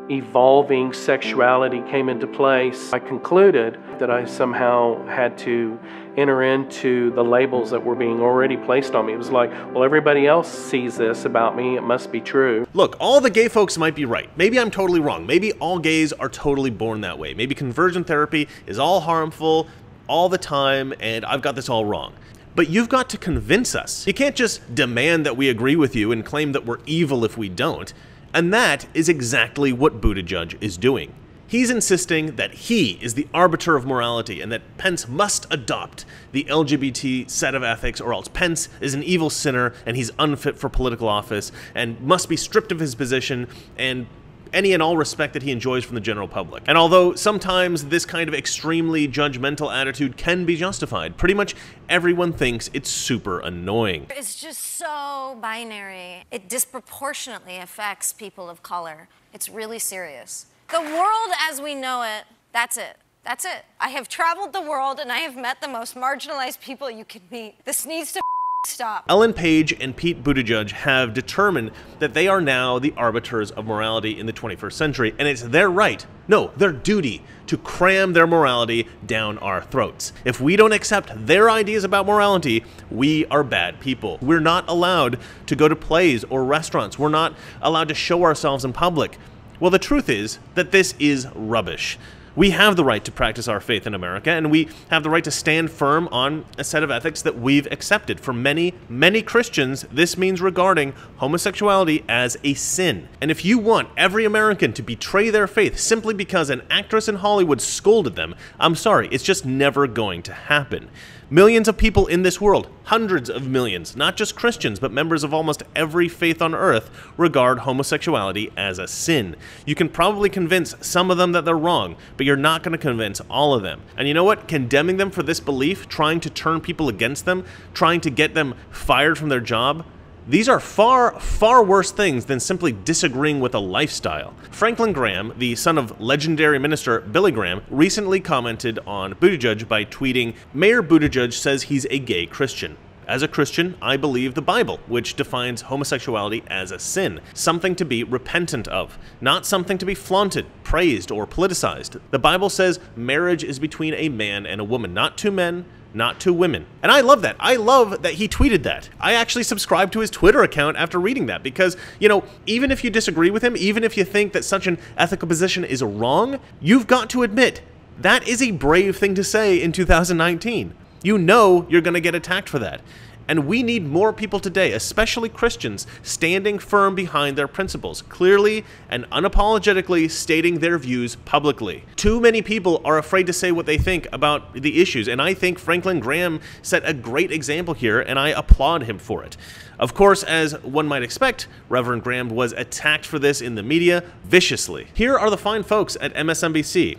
evolving sexuality came into place, I concluded that I somehow had to enter into the labels that were being already placed on me. It was like, well, everybody else sees this about me, it must be true. Look, all the gay folks might be right. Maybe I'm totally wrong. Maybe all gays are totally born that way. Maybe conversion therapy is all harmful all the time and I've got this all wrong. But you've got to convince us. You can't just demand that we agree with you and claim that we're evil if we don't. And that is exactly what Buttigieg is doing. He's insisting that he is the arbiter of morality and that Pence must adopt the LGBT set of ethics, or else Pence is an evil sinner and he's unfit for political office and must be stripped of his position and any and all respect that he enjoys from the general public. And although sometimes this kind of extremely judgmental attitude can be justified, pretty much everyone thinks it's super annoying. It's just so binary. It disproportionately affects people of color. It's really serious. The world as we know it, that's it. That's it. I have traveled the world and I have met the most marginalized people you can meet. This needs to stop. Ellen Page and Pete Buttigieg have determined that they are now the arbiters of morality in the 21st century, and it's their right, no, their duty, to cram their morality down our throats. If we don't accept their ideas about morality, we are bad people. We're not allowed to go to plays or restaurants. We're not allowed to show ourselves in public. Well, the truth is that this is rubbish. We have the right to practice our faith in America, and we have the right to stand firm on a set of ethics that we've accepted. For many, many Christians, this means regarding homosexuality as a sin. And if you want every American to betray their faith simply because an actress in Hollywood scolded them, I'm sorry, it's just never going to happen. Millions of people in this world, hundreds of millions, not just Christians, but members of almost every faith on earth, regard homosexuality as a sin. You can probably convince some of them that they're wrong, but you're not going to convince all of them. And you know what? Condemning them for this belief, trying to turn people against them, trying to get them fired from their job, these are far, far worse things than simply disagreeing with a lifestyle. Franklin Graham, the son of legendary minister Billy Graham, recently commented on Buttigieg by tweeting, "Mayor Buttigieg says he's a gay Christian. As a Christian, I believe the Bible, which defines homosexuality as a sin, something to be repentant of, not something to be flaunted, praised, or politicized. The Bible says marriage is between a man and a woman, not two men, not two women." And I love that. I love that he tweeted that. I actually subscribed to his Twitter account after reading that because, you know, even if you disagree with him, even if you think that such an ethical position is wrong, you've got to admit that is a brave thing to say in 2019. You know you're going to get attacked for that. And we need more people today, especially Christians, standing firm behind their principles, clearly and unapologetically stating their views publicly. Too many people are afraid to say what they think about the issues, and I think Franklin Graham set a great example here, and I applaud him for it. Of course, as one might expect, Reverend Graham was attacked for this in the media viciously. Here are the fine folks at MSNBC.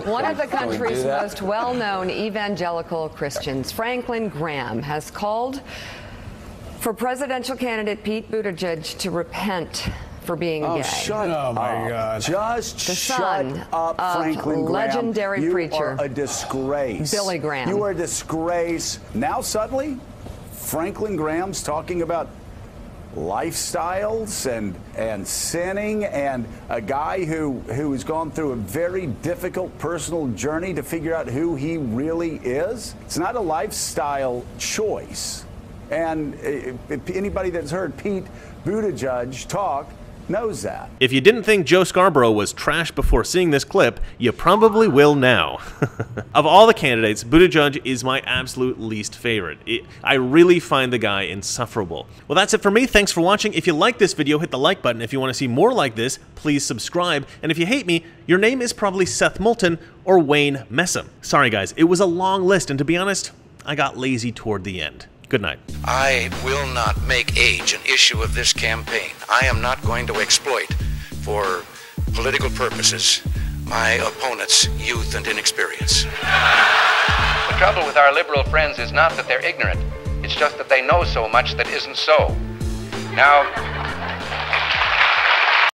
One of the country's most well-known evangelical Christians, Franklin Graham, has called for presidential candidate Pete Buttigieg to repent for being gay. Shut up. Oh, my God. Just shut up, Franklin Graham. Legendary preacher. You are a disgrace. Billy Graham. You are a disgrace. Now, suddenly, Franklin Graham's talking about lifestyles and sinning, and a guy who has gone through a very difficult personal journey to figure out who he really is. It's not a lifestyle choice. And if anybody that's heard Pete Buttigieg talk knows that. If you didn't think Joe Scarborough was trash before seeing this clip, you probably will now. Of all the candidates, Buttigieg is my absolute least favorite. I really find the guy insufferable. Well, that's it for me. Thanks for watching. If you like this video, hit the like button. If you want to see more like this, please subscribe. And if you hate me, your name is probably Seth Moulton or Wayne Messam. Sorry guys, it was a long list, and to be honest, I got lazy toward the end. Good night. I will not make age an issue of this campaign. I am not going to exploit, for political purposes, my opponent's youth and inexperience. The trouble with our liberal friends is not that they're ignorant. It's just that they know so much that isn't so. Now,